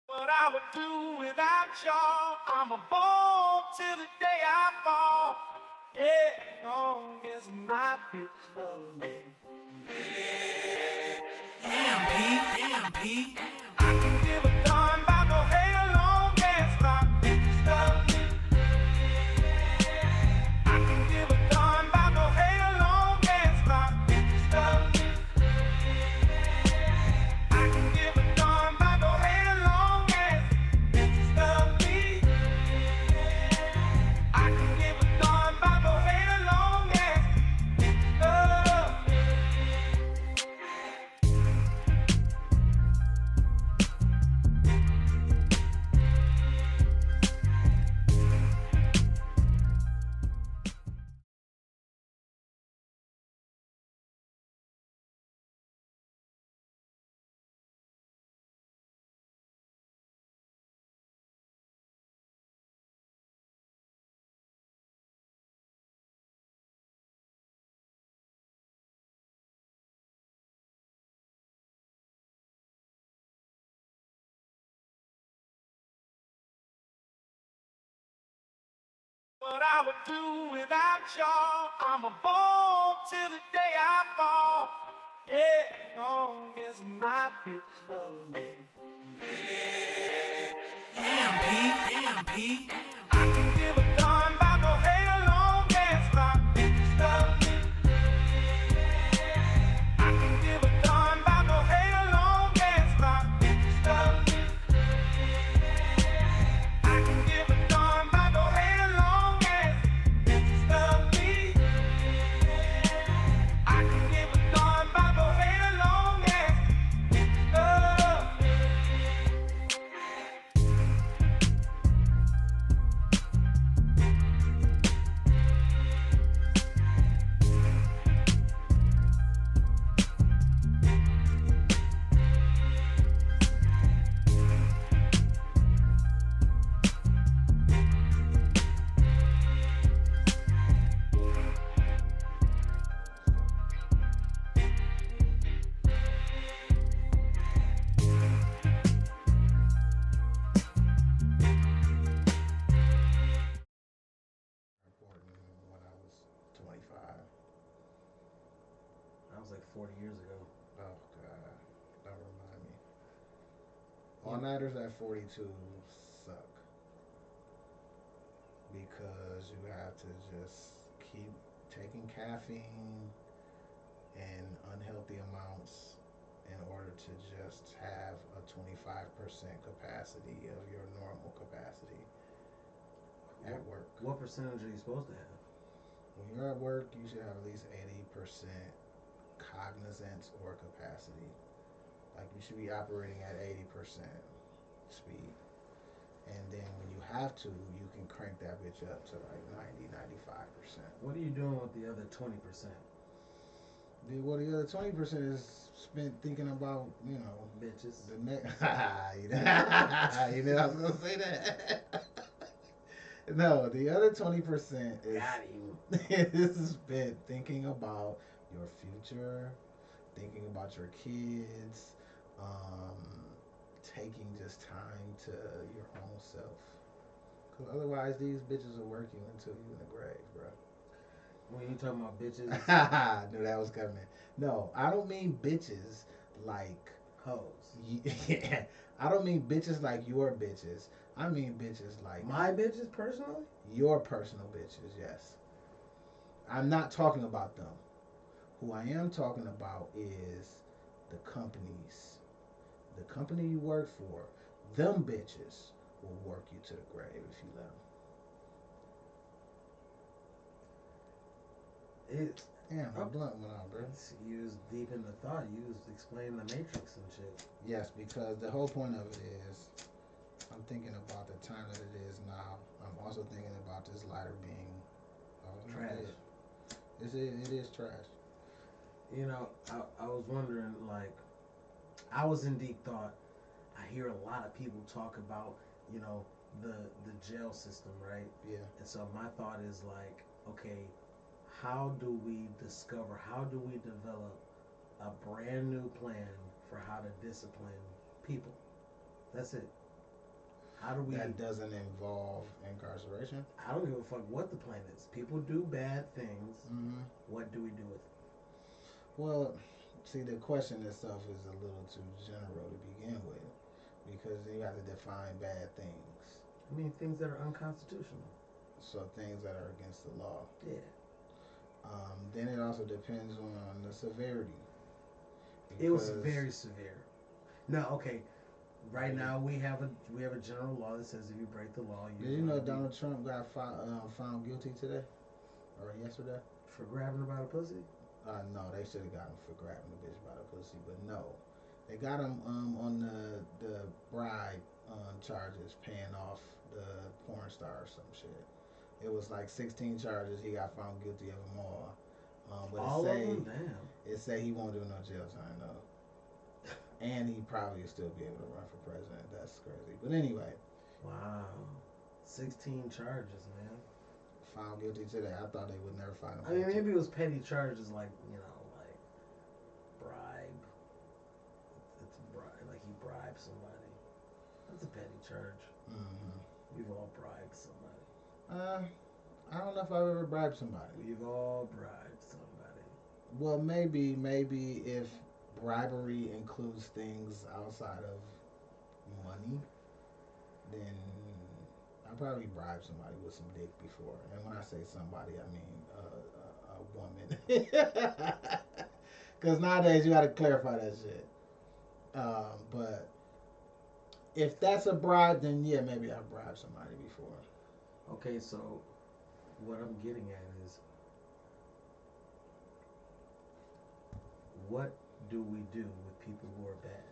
What I would do without y'all, I'm a ball till the day I fall. Yeah, long as my bitch love me. Damn, Pete, damn, Pete. I can give a darn about no hell long as my bitch love me. I can give a darn about no hell long as my bitch love me. I can give a darn about no hell long as bitches love me. I can give a darn about no hell long as bitches love me. What I would do without y'all, I'm a ball till the day I fall. Yeah, long as my bitch love me. Damn, Pete, damn, Pete. I can give a darn about no hell long as my bitch love me. I can give a darn about no hell long as my bitch love me. I can give a darn about no hell long as bitches love me. I can give a darn about no hell long as bitches love me. Important when I was 25. That was like 40 years ago. Oh God, don't remind me. All nighters at 42 suck because you have to just keep taking caffeine in unhealthy amounts in order to just have a 25% capacity of your normal capacity at work. What percentage are you supposed to have? When you're at work, you should have at least 80% cognizance or capacity. Like you should be operating at 80% speed. And then when you have to, you can crank that bitch up to like 90, 95%. What are you doing with the other 20%? Well, the other 20% is spent thinking about, Bitches. the next. You know, I was going to say that. No, the other 20% is, Got you. is spent thinking about your future, thinking about your kids, um, taking just time to your own self. Because otherwise, these bitches will work you until you in the grave, bro. When you talking about bitches, Knew that was coming. No, I don't mean bitches like. hoes. Yeah, I don't mean bitches like your bitches. I mean bitches like My bitches personally? your personal bitches, yes. I'm not talking about them. Who I am talking about is the companies. The company you work for, them bitches will work you to the grave if you let them. It. Damn, my blunt went out, bro. You was deep into thought. You was explaining the Matrix and shit. Yes, because the whole point of it is I'm thinking about the time that it is now. I'm also thinking about this lighter being Trash. It is trash. You know, I was wondering, like, I was in deep thought. I hear a lot of people talk about, you know, the jail system, right? Yeah. And so my thought is like, okay, how do we discover, how do we develop a brand new plan for how to discipline people? That's it. How do we? that doesn't involve incarceration. I don't give a fuck what the plan is. People do bad things. Hmm. What do we do with it? Well, see, the question itself is a little too general to begin with because you have to define bad things. I mean, things that are unconstitutional. So things that are against the law. Yeah. Then it also depends on the severity. It was Because very severe. No, okay. Right now we have a general law that says if you break the law, did you know Donald Trump got found guilty today or yesterday? for grabbing her by the pussy. No, they should have got him for grabbing the bitch by the pussy, but no, they got him on the bribe charges, paying off the porn star or some shit. It was like 16 charges. He got found guilty of them all. But All of them, damn. it say he won't do no jail time though, and he probably will still be able to run for president. That's crazy. But anyway, Wow. 16 charges, man. found guilty today. I thought they would never find him I mean, guilty. maybe it was petty charges like, like bribe. It's a bribe. Like he bribed somebody. That's a petty charge. Hmm. We've all bribed somebody. I don't know if I've ever bribed somebody. We've all bribed somebody. Well, maybe if bribery includes things outside of money, then I probably bribed somebody with some dick before. And when I say somebody, I mean a woman. Because nowadays you got to clarify that shit. But if that's a bribe, then yeah, maybe I've bribed somebody before. Okay, so what I'm getting at is what do we do with people who are bad?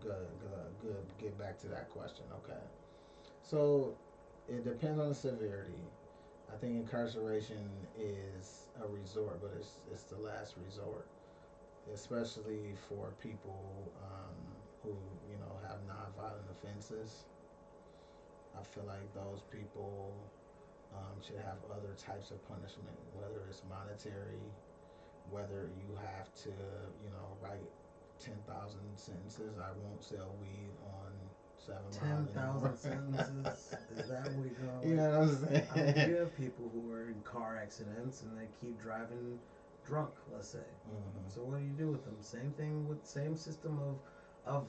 Good. Get back to that question. Okay. So it depends on the severity. I think incarceration is a resort, but it's the last resort, especially for people who have nonviolent offenses. I feel like those people should have other types of punishment, whether it's monetary, whether you have to write 10,000 sentences. I won't sell weed on 7 Mile 10,000 anymore. sentences? Is that what we're going You know what I'm saying? I mean, you have people who are in car accidents and they keep driving drunk, let's say. Mhm. So what do you do with them? Same thing with same system of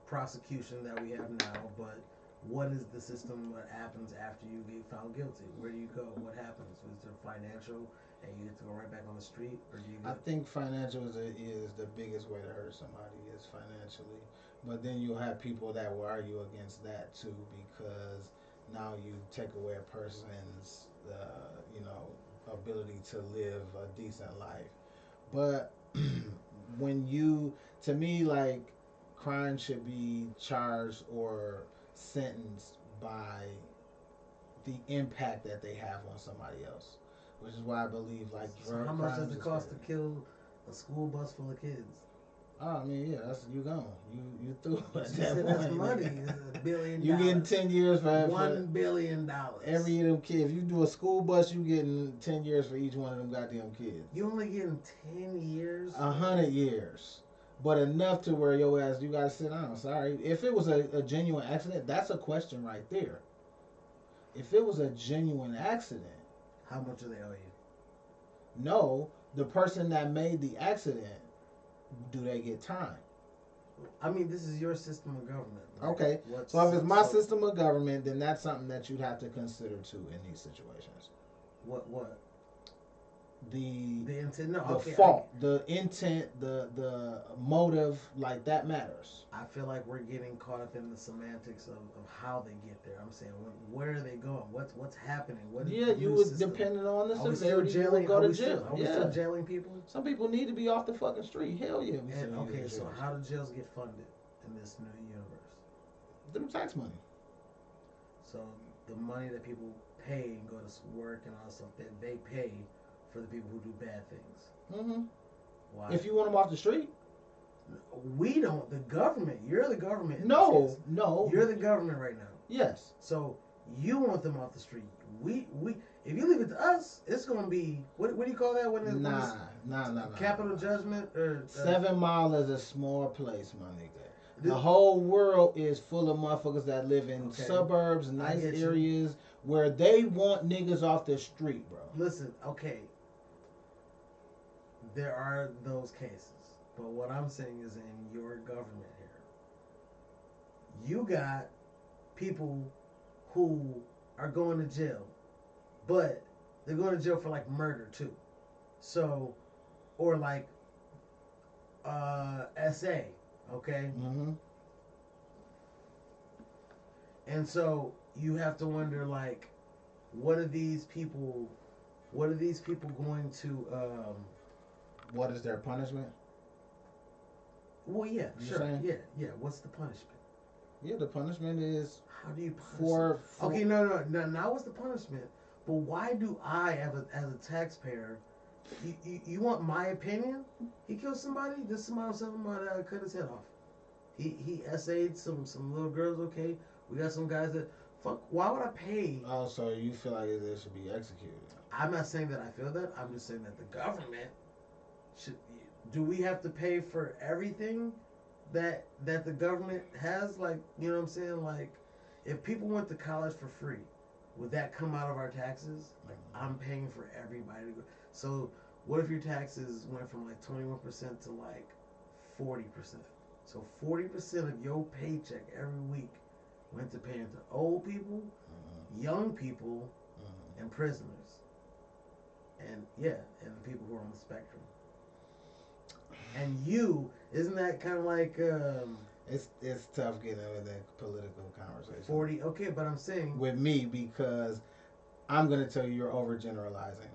prosecution that we have now, but what is the system that happens after you get found guilty? Where do you go? What happens? Is there financial and you get to go right back on the street, or do you I think financial is the biggest way to hurt somebody is financially. But then you'll have people that will argue against that too because now you take away a person's ability to live a decent life. But to me, like crime should be charged or sentenced by the impact that they have on somebody else, which is why I believe like so drug how much crimes does it is cost to crazy. kill a school bus full of kids? Oh, I mean, yeah, that's you gone. You through at She that said point. that's money. nigga. It's $1 billion. You getting 10 years for $1 billion. every of them kids. If you do a school bus, you getting 10 years for each one of them goddamn kids. You only getting 10 years? 100 years, but enough to where your ass you gotta sit down. Sorry, if it was a genuine accident, that's a question right there. If it was a genuine accident, How much do they owe you? no, the person that made the accident, do they get time? I mean, this is your system of government. Right? Okay. So if it's my system of government, then that's something that you'd have to consider too in these situations. What? The The intent? No, the okay. fault, the intent, the motive, like that matters. I feel like we're getting caught up in the semantics of how they get there. I'm saying, where are they going? What's happening? What is Yeah, the you new would system? depending on the Are we still severity, you jailing? would go Are to we still, jail. are we Yeah. still jailing people? Some people need to be off the fucking street. Hell yeah, we And, send you okay, to so jail. how do jails get funded in this new universe? Through tax money. So the money that people pay and go to work and all that stuff, they pay for the people who do bad things. Hmm. Why? If you want them off the street, We don't. The government. You're the government. in this no, case. no, You're the government right now. yes. So you want them off the street. We. If you leave it to us, it's gonna be what do you call that when it's Nah. capital judgment or 7 Mile is a small place, my nigga. The whole world is full of motherfuckers that live in Okay. suburbs, I nice get you. areas where they want niggas off the street, bro. Listen, okay, there are those cases, but what I'm saying is in your government here, you got people who are going to jail, but they're going to jail for like murder too. So, or like SA, okay? Mm-hmm. And so you have to wonder like, what are these people? What are these people going to? What is their punishment? Well, yeah, You sure, saying? yeah. What's the punishment? Yeah, the punishment is How do you punish for Okay, no. Now what's the punishment? But why do I, as a taxpayer, you want my opinion? He killed somebody. This somebody might cut his head off. He SA'd some little girls. Okay, we got some guys that fuck. Why would I pay? Oh, so you feel like it should be executed? I'm not saying that I feel that. I'm just saying that the government should. Do we have to pay for everything that the government has? Like, you know what I'm saying? Like, if people went to college for free, would that come out of our taxes? Like, I'm paying for everybody to go. So, what if your taxes went from like 21% to like 40%? So 40% of your paycheck every week went to paying to old people, young people, and prisoners, and and the people who are on the spectrum. And isn't that kind of like It's tough getting into that political conversation 40? Okay, but I'm saying, with me because I'm gonna tell you you're overgeneralizing.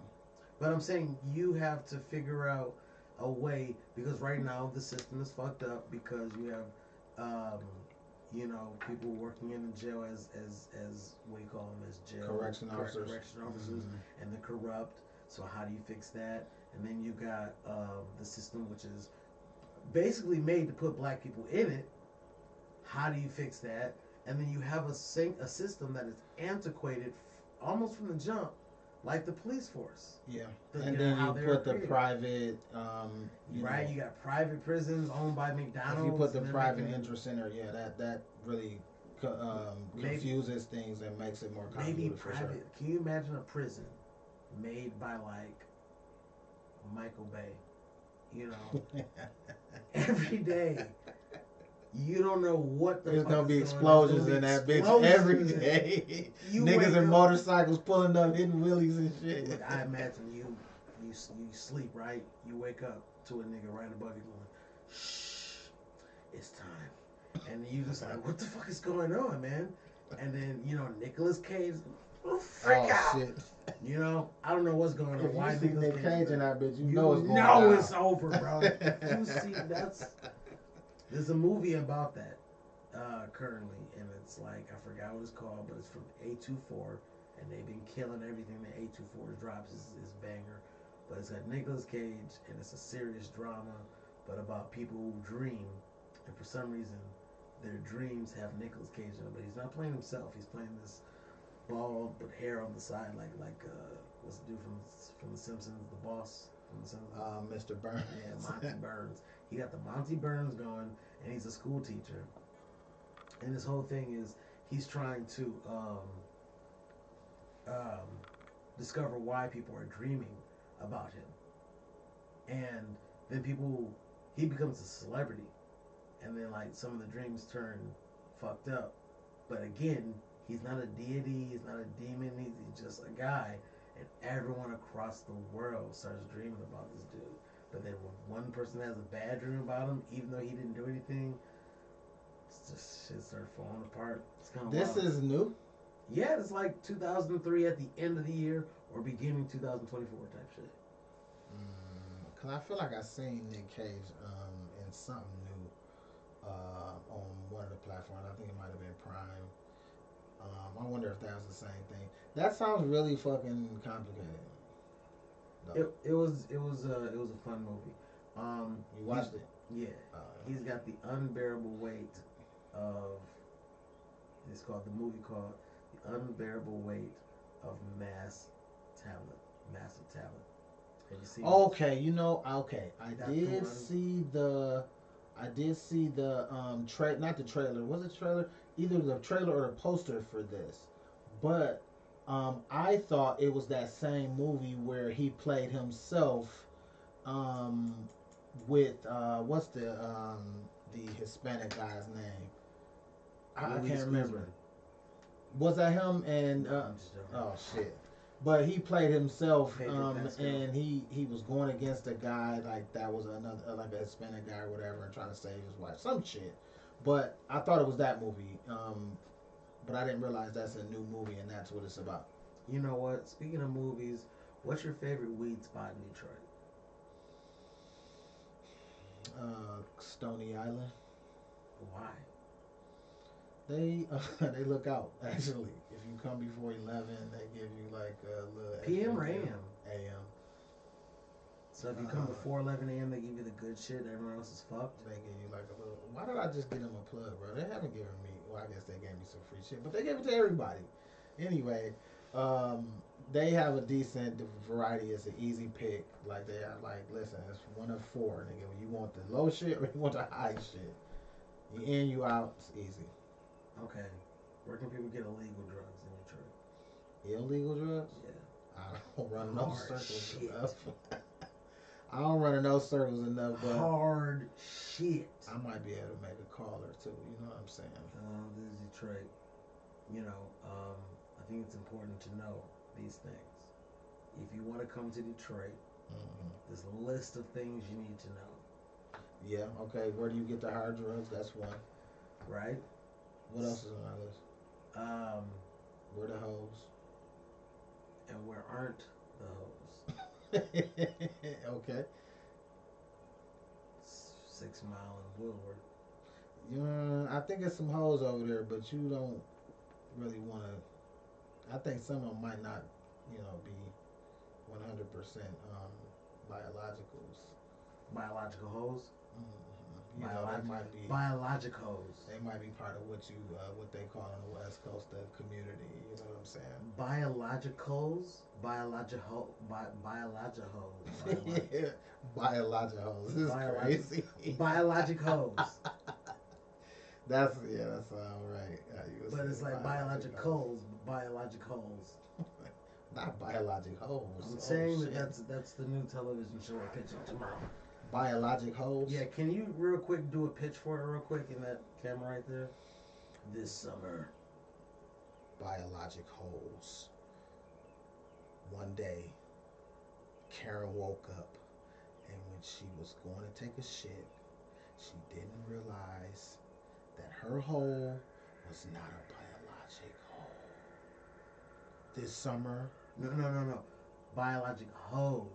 but I'm saying you have to figure out a way, because right now the system is fucked up because you have, people working in the jail as what do you call them, as jail Correction officers. And they're corrupt. So how do you fix that? And then you got the system which is basically made to put black people in it. How do you fix that? And then you have a system that is antiquated almost from the jump, like the police force. Yeah, And then how you they're put the created. private, Right, you got private prisons owned by McDonald's. If you put the and private everything. interest in there, yeah, that really confuses things and makes it more Maybe convoluted for private. sure. Can you imagine a prison made by like Michael Bay? You know, every day. You don't know what the There's fuck gonna be is explosions going on. in that There's bitch gonna be every explosions. day. You Niggas wake and up- motorcycles pulling up, hitting wheelies and shit. Look, I imagine you sleep, right? You wake up to a nigga right above you going, shh, it's time. And you just like, what the fuck is going on, man? And then, Nicolas Cage, freak out. Shit. I don't know what's going on. If Why you see Nicolas Nick Cage in that bitch, you know it's going know down. it's over, bro. If you see, there's a movie about that currently, and it's like, I forgot what it's called, but it's from A24, and they've been killing everything that A24 drops is banger. But it's got Nicolas Cage, and it's a serious drama, but about people who dream, and for some reason, their dreams have Nicolas Cage in it, but he's not playing himself. He's playing this bald but hair on the side, like what's the dude from The Simpsons, the boss from The Simpsons? Mr. Burns. Yeah, Monty Burns. He got the Monty Burns going, and he's a school teacher. And this whole thing is he's trying to discover why people are dreaming about him, and then he becomes a celebrity, and then like some of the dreams turn fucked up, but again, he's not a deity, he's not a demon, he's just a guy, and everyone across the world starts dreaming about this dude. But then when one person has a bad dream about him, even though he didn't do anything, it's just shit started falling apart. It's kind of This wild. is new. Yeah, it's like 2003 at the end of the year or beginning 2024 type shit. Cause I feel like I seen Nick Cage in something new on one of the platforms. I think it might have been Prime. I wonder if that was the same thing. That sounds really fucking complicated. It was a fun movie. You watched it? Yeah. He's got the unbearable weight of. It's called the movie called The Unbearable Weight of Massive Talent. Have you seen? Okay, okay. I That's the did one. see the I did see the not the trailer. Was it trailer? Either the trailer or the poster for this. But I thought it was that same movie where he played himself um, with what's the Hispanic guy's name? I Luis can't remember. Guzman. Was that him? And No, I'm just joking. oh shit. But he played himself, Pedro Pascal. and he was going against a guy like that was another like a Hispanic guy or whatever, and trying to save his wife, some shit. But I thought it was that movie, but I didn't realize that's a new movie and that's what it's about. You know what? Speaking of movies, what's your favorite weed spot in Detroit? Stony Island. Why? They they look out actually. If you come before 11, they give you like a little PM or extra AM? deal. AM. So if you come before 11 a.m., they give you the good shit. Everyone else is fucked. They give you like a little. Why did I just get them a plug, bro? They haven't given me. Well, I guess they gave me some free shit, but they gave it to everybody. Anyway, they have a decent variety. It's an easy pick. Like they have like, listen, it's one of four, nigga. You want the low shit or you want the high shit? You in, you out. It's easy. Okay. Where can people get illegal drugs in Detroit? Illegal drugs? Yeah. I don't run in those Hard circles shit. enough. I don't run in those circles enough, but Hard shit. I might be able to make a call or two. You know what I'm saying? This is Detroit. You know, I think it's important to know these things. If you want to come to Detroit, there's a list of things you need to know. Yeah. Okay. Where do you get the hard drugs? That's one. Right? What else is on our list? Um, Where the hoes? and where aren't the hoes? Okay. 6 Mile and Woodward. Yeah, I think there's some hoes over there, but you don't really want to. I think some of them might not, be 100% biologicals. Biological hoes? They might be. Biologic hoes. They might be part of what they call on the West Coast the community. You know what I'm saying? Biologicals? Biological hoes. Yeah, biologic hoes. This is crazy. Biologic hoes. That's all right. But it's like biologic hoes, biologic hoes. Not biologic hoes. I'm saying that's the new television show we're pitching tomorrow. Biologic hoes? Yeah, can you real quick do a pitch for it real quick in that camera right there? This summer. Biologic hoes. One day, Karen woke up, and when she was going to take a shit, she didn't realize that her hole was not a biologic hole. This summer, No. Biologic hoes.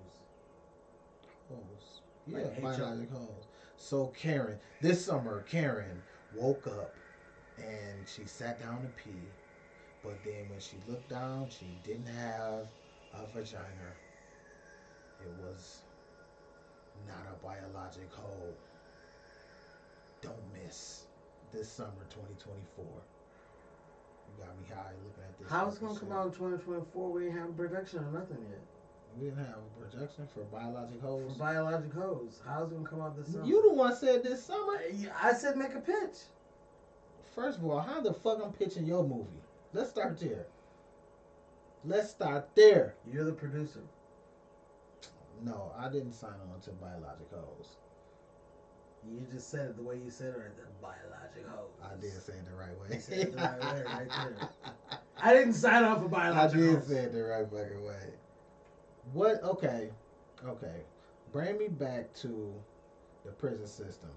hoes. Yeah, Like biologic hoes. So this summer, Karen woke up and she sat down to pee, but then when she looked down, she didn't have a vagina. It was not a biologic hole. Don't miss this summer 2024. You got me high looking at this. How's it gonna shit. come out in 2024? We ain't having production or nothing yet. We didn't have a projection for biologic hoes. For biologic hoes. How's it gonna come out this summer? You the one said this summer. I said make a pitch. First of all, how the fuck I'm pitching your movie? Let's start there. You're the producer. No, I didn't sign on to biologic hoes. You just said it the way you said it right there. Biologic hoes. I did say it the right way. You said it the right way right there. I didn't sign up for I biologic did hoes. say it the right fucking way. What? Okay. Bring me back to the prison system.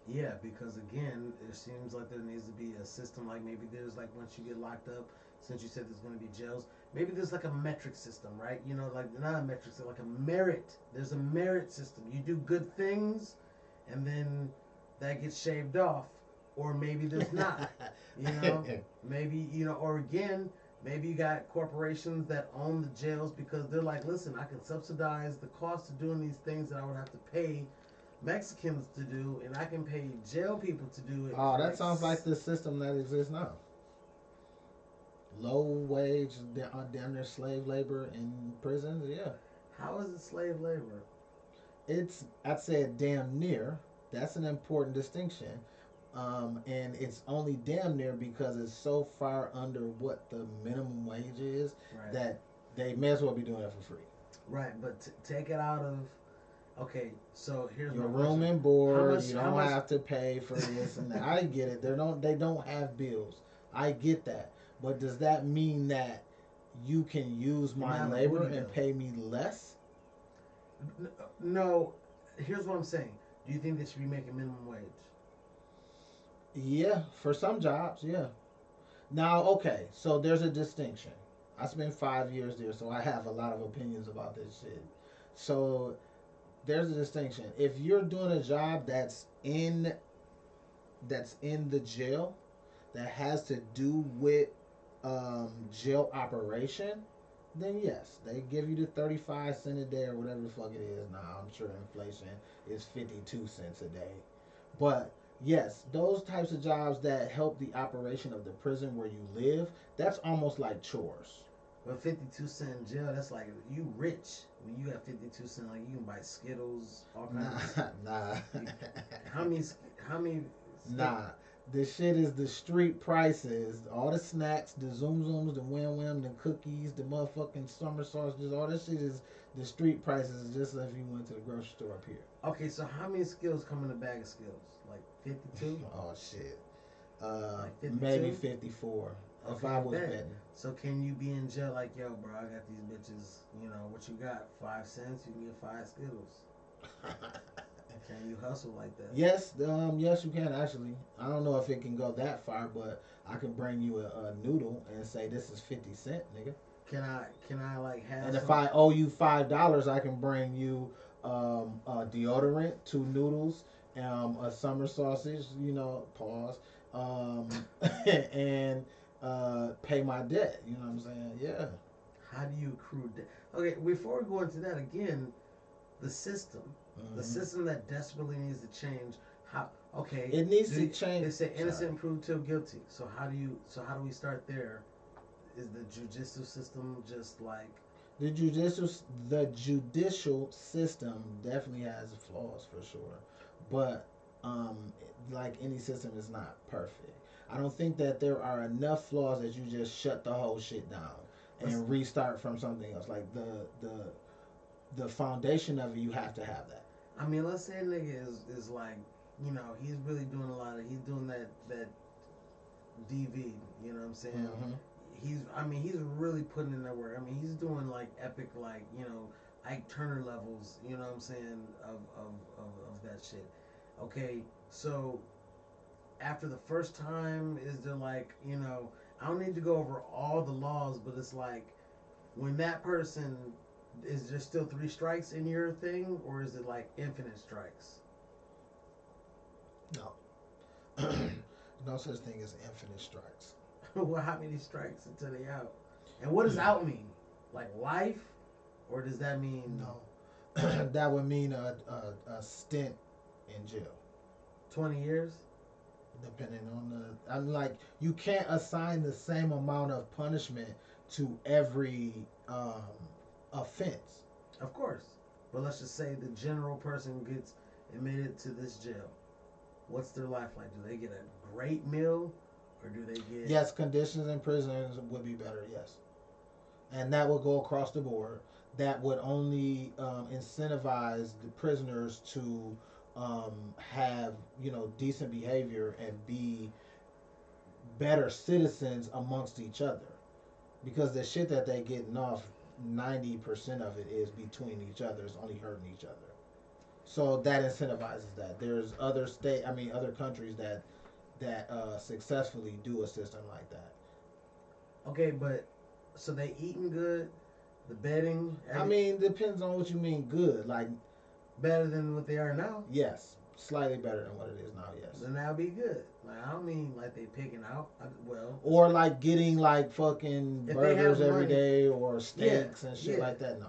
Yeah, because again, it seems like there needs to be a system. Like maybe there's like once you get locked up, since you said there's going to be jails, maybe there's like a metric system, right? You know, like not a metric system, like a merit. There's a merit system. You do good things, and then that gets shaved off, or maybe there's not. You know, maybe or again, maybe you got corporations that own the jails because they're like, listen, I can subsidize the cost of doing these things that I would have to pay Mexicans to do, and I can pay jail people to do it. Oh, that sounds like the system that exists now. Low wage, damn near slave labor in prisons. Yeah, How is it slave labor? I said damn near. That's an important distinction. And it's only damn near because it's so far under what the minimum wage is Right. that they may as well be doing it for free. Right, but take it out of. Okay, so here's Your my room question. and How board, much? you How don't much? have to pay for this and that. I get it. They don't have bills. I get that. But does that mean that you can use You my have a labor booty and bill. pay me less? No. Here's what I'm saying. Do you think they should be making minimum wage? Yeah, for some jobs, yeah. Now, okay, so there's a distinction. I spent 5 years there, so I have a lot of opinions about this shit. So there's a distinction. If you're doing a job that's in the jail, that has to do with jail operation, then yes, they give you the 35 cent a day or whatever the fuck it is now. I'm sure inflation is 52 cents a day. But yes, those types of jobs that help the operation of the prison where you live, that's almost like chores. But 52 cent in jail, that's like you rich when you got 52 cent. Like you can buy Skittles, all Nah, kinds of. nah. How many? How many? Nah, this shit is the street prices. All the snacks, the Zoom Zooms, the Wham Wham, the cookies, the motherfucking summer sausages. All that shit is the street prices. Just if you went to the grocery store up here. Okay, so how many skills come in a bag of skills? Like 52? Oh shit. Like Maybe 52? 54. If Okay, I was bet. betting. So can you be in jail like, yo, bro, I got these bitches, you know, what you got? 5 cents, you can get 5 Skittles. Can you hustle like that? Yes, yes, you can actually. I don't know if it can go that far, but I can bring you a noodle and say this is 50 cent, nigga. Can I like have And if some? I owe you $5, I can bring you deodorant, two noodles, a summer sausage. Pause. Um, and pay my debt. You know what I'm saying? Yeah. How do you accrue debt? Okay, before we go into that again, the system, the Mm-hmm. system that desperately needs to change. How? Okay, It needs to they change. say Sorry. innocent proved till guilty. So how do you? So how do we start there? Is the judicial system just like? The judicial the judicial system definitely has flaws for sure, but like any system is not perfect. I don't think that there are enough flaws that you just shut the whole shit down Let's, and restart from something else. Like the foundation of it, you have to have that. I mean, let's say a nigga is like, you know, he's really doing a lot of, he's doing that DV. You know what I'm saying? Mm-hmm. I mean, he's really putting in that work. I mean, he's doing like epic, like, you know, Ike Turner levels. You know what I'm saying of that shit. Okay, so after the first time, is there like, you know, I don't need to go over all the laws, but it's like when that person, is there still 3 strikes in your thing, or is it like infinite strikes? No, no such thing as infinite strikes. Well, how many strikes until they out? And what does out mean? Like life, or does that mean No, that would mean a stint in jail. 20 years? Depending on I'm like, you can't assign the same amount of punishment to every offense. Of course. But let's just say the general person gets admitted to this jail. What's their life like? Do they get a great meal, or do they get? Yes, conditions in prisons would be better. Yes, and that would go across the board. That would only incentivize the prisoners to have decent behavior and be better citizens amongst each other, because the shit that they getting off, 90% of it is between each other. It's only hurting each other. So that incentivizes that. There's other countries that successfully do a system like that. Okay, but so they eating good, the bedding, I mean, depends on what you mean good. Like, better than what they are now. yes, slightly better than what it is now. Yes. Then that'll be good. Like I don't mean like they picking out. Well, Or like getting like fucking if they burgers have every money, day or steaks and shit yeah. like that. No.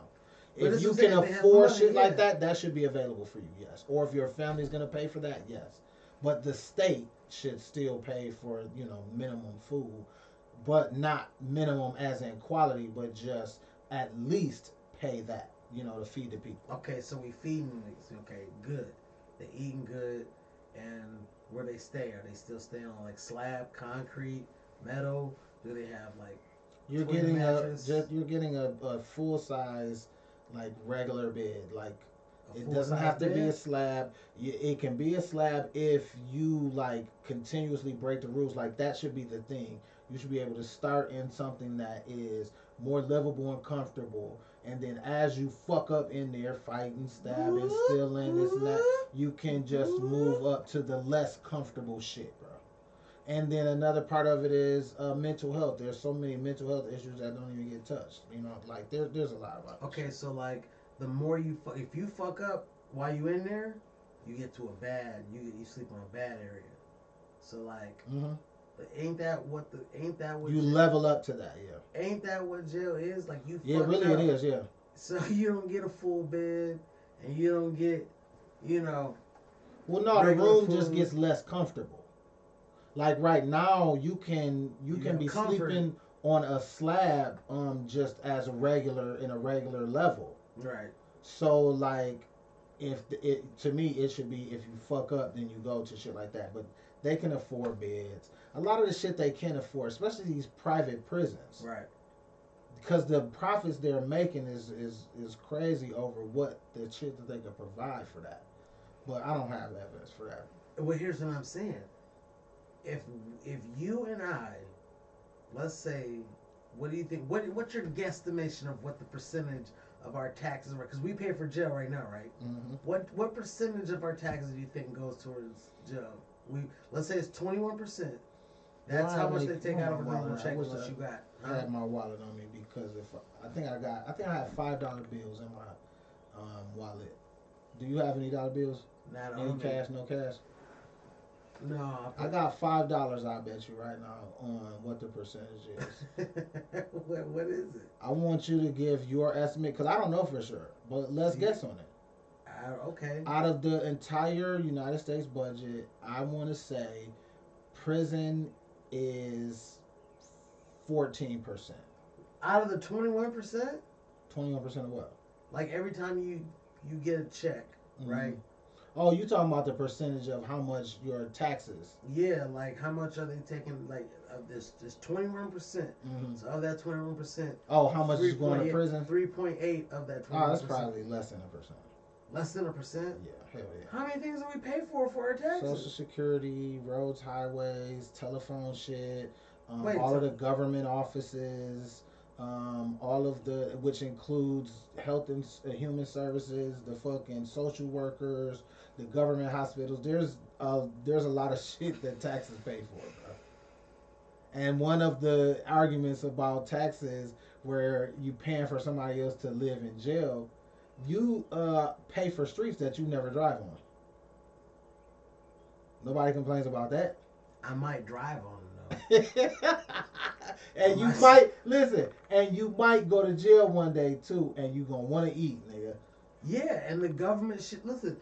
But If this you is can it, if they have afford money, shit like yeah. that should be available for you. Yes. Or if your family's gonna pay for that, yes. But the state should still pay for minimum food, but not minimum as in quality, but just at least pay that to feed the people. Okay, so we feeding niggas. Okay, good. they eating good, and where they stay? Are they still staying on like slab, concrete, metal? Do they have like You're twin getting mattress? you're getting a full size like regular bed. Like A it full doesn't size have to be a bed? slab. It can be a slab if you like continuously break the rules. Like that should be the thing. You should be able to start in something that is more livable and comfortable. And then as you fuck up in there, fighting, stabbing, stealing, this and that, you can just move up to the less comfortable shit, bro. And then another part of it is mental health. There's so many mental health issues that don't even get touched. You know, like there's a lot about this Okay, shit. so like the more if you fuck up while you in there, you get to a bad, you sleep on a bad area. So like, Mm-hmm. ain't that what You jail, level up to that, yeah. ain't that what jail is? Like you Yeah, fucked really, it up, is, yeah. so you don't get a full bed, and you don't get, you know, Well, no, the regular room just food. gets less comfortable. Like right now, you You can have be comfort, sleeping on a slab, just as a regular in a regular level. right? So like, if it to me it should be if you fuck up then you go to shit like that. But they can afford beds. A lot of the shit they can't afford, especially these private prisons, Right. because the profits they're making is crazy over what the shit that they could provide for that. But I don't have evidence for that. Well, here's what I'm saying. If if you and I, let's say, what do you think? What's your guesstimation of what the percentage of our taxes are? Because we pay for jail right now, right? Mm-hmm. What percentage of our taxes do you think goes towards jail? We let's say it's 21%. That's how much they take out of a normal check unless you got. I had my wallet on me because if I think I had $5 bills in my wallet. Do you have any dollar bills? Not Any on me. cash? No cash. No, I got $5. I bet you right now on what the percentage is. what is it? I want you to give your estimate because I don't know for sure, but let's guess on it. Okay. Out of the entire United States budget, I want to say prison is 14%. Out of the 21%, 21% of what? like every time you get a check, right? Mm-hmm. Oh, you talking about the percentage of how much your taxes? Yeah, like how much are they taking? Like of this 21%. Mm-hmm. So of that 21%, Oh, how much is going to prison? 3.8 of that 21%. Oh, that's probably less than a percent. Less than a percent. Yeah, hell yeah. How many things do we pay for our taxes? Social Security, roads, highways, telephone shit, Wait, all of the government offices, all of the, which includes health and human services, the fucking social workers, the government hospitals. There's a lot of shit that taxes pay for, bro. And one of the arguments about taxes, where you paying for somebody else to live in jail, you pay for streets that you never drive on. Nobody complains about that. I might drive on them And you might listen, and you might go to jail one day too, and you gonna want to eat, nigga. Yeah, and the government should listen.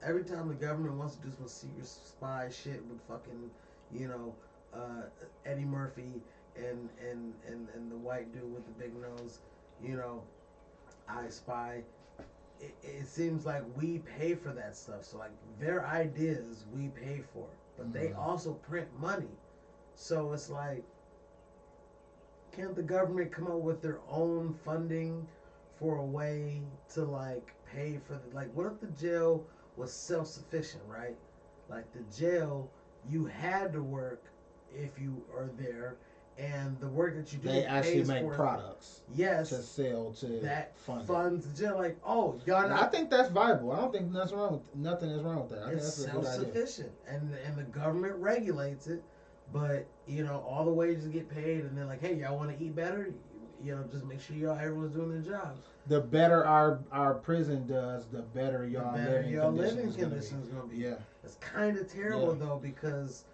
Every time the government wants to do some secret spy shit with fucking, you know, Eddie Murphy and the white dude with the big nose, you know, I Spy. It seems like we pay for that stuff. So like their ideas we pay for, but they also print money. So it's like, can't the government come up with their own funding for a way to like pay for the like? What if the jail was self sufficient, right? Like the jail, you had to work if you are there, and the work that you do, They actually pays make for products yes to sell to that fund funds the jail. Like, oh, y'all it. I not. think that's viable. I don't think nothing is wrong with that. I think It's that's a good idea. self-sufficient, and the government regulates it, but you know all the wages get paid, and they're like, hey, y'all want to eat better? You know, just make sure everyone's doing their jobs. The better our prison does, the better y'all living conditions gonna be. Yeah, it's kind of terrible though because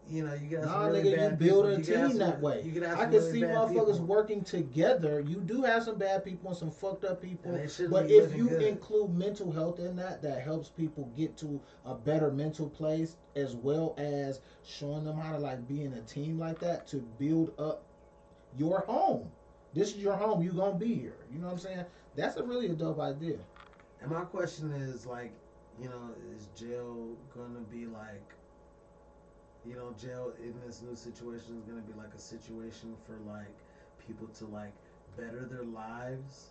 you know you get nah, really nigga, bad you build people. a team that way. I can see motherfuckers working together. You do have some bad people and some fucked up people, but if you include mental health in that helps people get to a better mental place, as well as showing them how to like be in a team like that to build up your home. This is your home. You gonna be here. You know what I'm saying? That's a really dope idea. And my question is like, is jail gonna be like, jail in this new situation is gonna be like a situation for like people to like better their lives?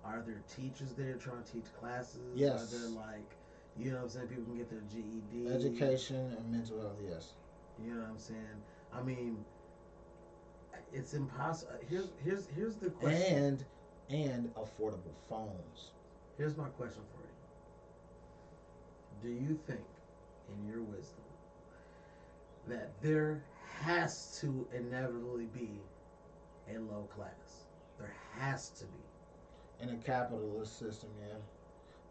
Are there teachers there trying to teach classes? Yes. Are there like, what I'm saying, people can get their GED? Education and mental health, yes. You know what I'm saying? I mean, it's impossible. Here's the question. And affordable phones. Here's my question for you. Do you think, in your wisdom, that there has to inevitably be a low class? There has to be. In a capitalist system, yeah.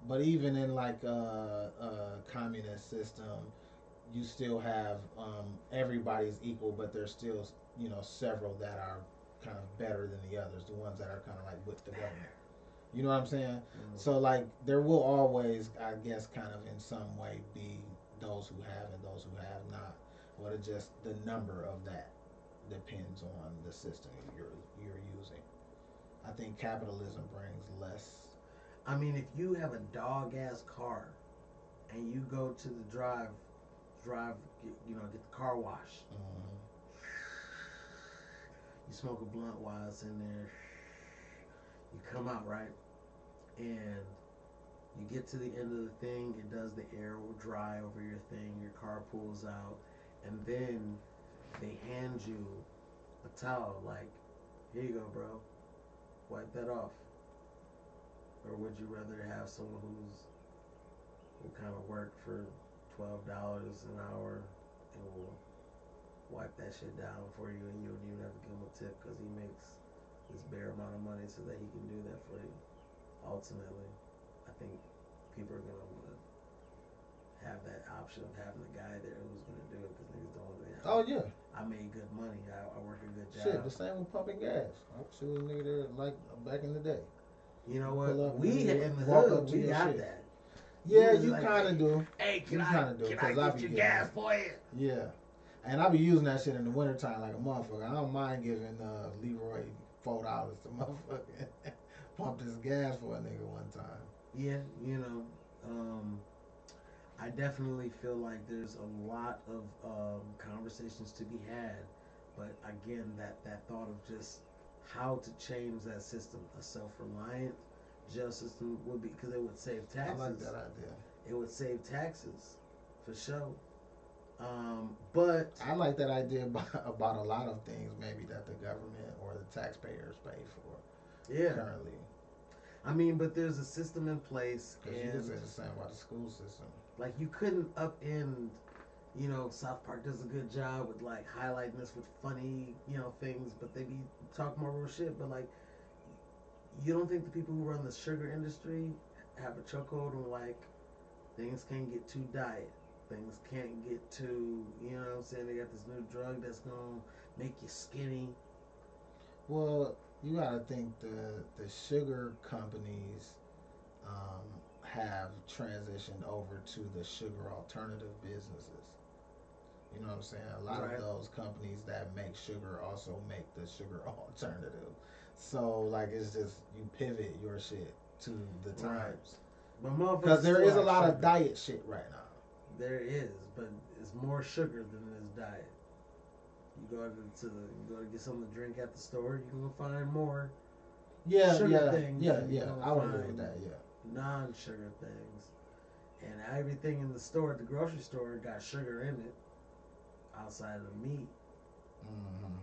But even in like a communist system, you still have everybody's equal, but there's still several that are kind of better than the others, the ones that are kind of like with the government. You know what I'm saying? So like there will always, I guess, kind of in some way be those who have and those who have not. But it just the number of that depends on the system you're using. I think capitalism brings less. I mean, if you have a dog ass car and you go to the get the car wash. Mm-hmm. You smoke a blunt while it's in there. You come out, right? And you get to the end of the thing. It does the air will dry over your thing. Your car pulls out, and then they hand you a towel. Like, here you go, bro. Wipe that off. Or would you rather have someone who kind of work for $12 an hour and will wipe that shit down for you, and you don't even have to give him a tip because he makes this bare amount of money so that he can do that for you? Ultimately, I think people are gonna want to have that option of having a guy there who's gonna do it because niggas don't. Oh yeah. I made good money. I work a good job. Shit, the same with pumping gas. I was a nigga there like back in the day. You know what? We in the walk hood, up to we your got shit. that. Yeah, was you like, kind of do. Hey, can You I kinda do, 'cause I get be your getting gas it. for you? Yeah. And I be using that shit in the wintertime like a motherfucker. I don't mind giving Leroy $4 to motherfucker pump this gas for a nigga one time. Yeah, I definitely feel like there's a lot of conversations to be had, but again, that thought of just how to change that system, a self-reliant jail system would be because it would save taxes. I like that idea. It would save taxes, for sure. But I like that idea about a lot of things maybe that the government or the taxpayers pay for. Yeah. Currently. I mean, but there's a system in place, Because you and can say the same about the school system. like you couldn't upend. South Park does a good job with like highlighting this with funny, things, but they be talking more real shit. But like, you don't think the people who run the sugar industry have a chokehold on like things can't get too diet, things can't get too, what I'm saying? They got this new drug that's gonna make you skinny. Well, you gotta think the sugar companies have transitioned over to the sugar alternative businesses. You know what I'm saying? A lot Right. of those companies that make sugar also make the sugar alternative. So like it's just you pivot your shit to the times. But Because there is a still lot like of diet shit right now. There is, but it's more sugar than it is diet. You go to get something to drink at the store, you can find more Yeah, sugar things. yeah. You're I would gonna agree with find that. Yeah. non-sugar things, and everything in the store at the grocery store got sugar in it, outside of the meat. Mm-hmm.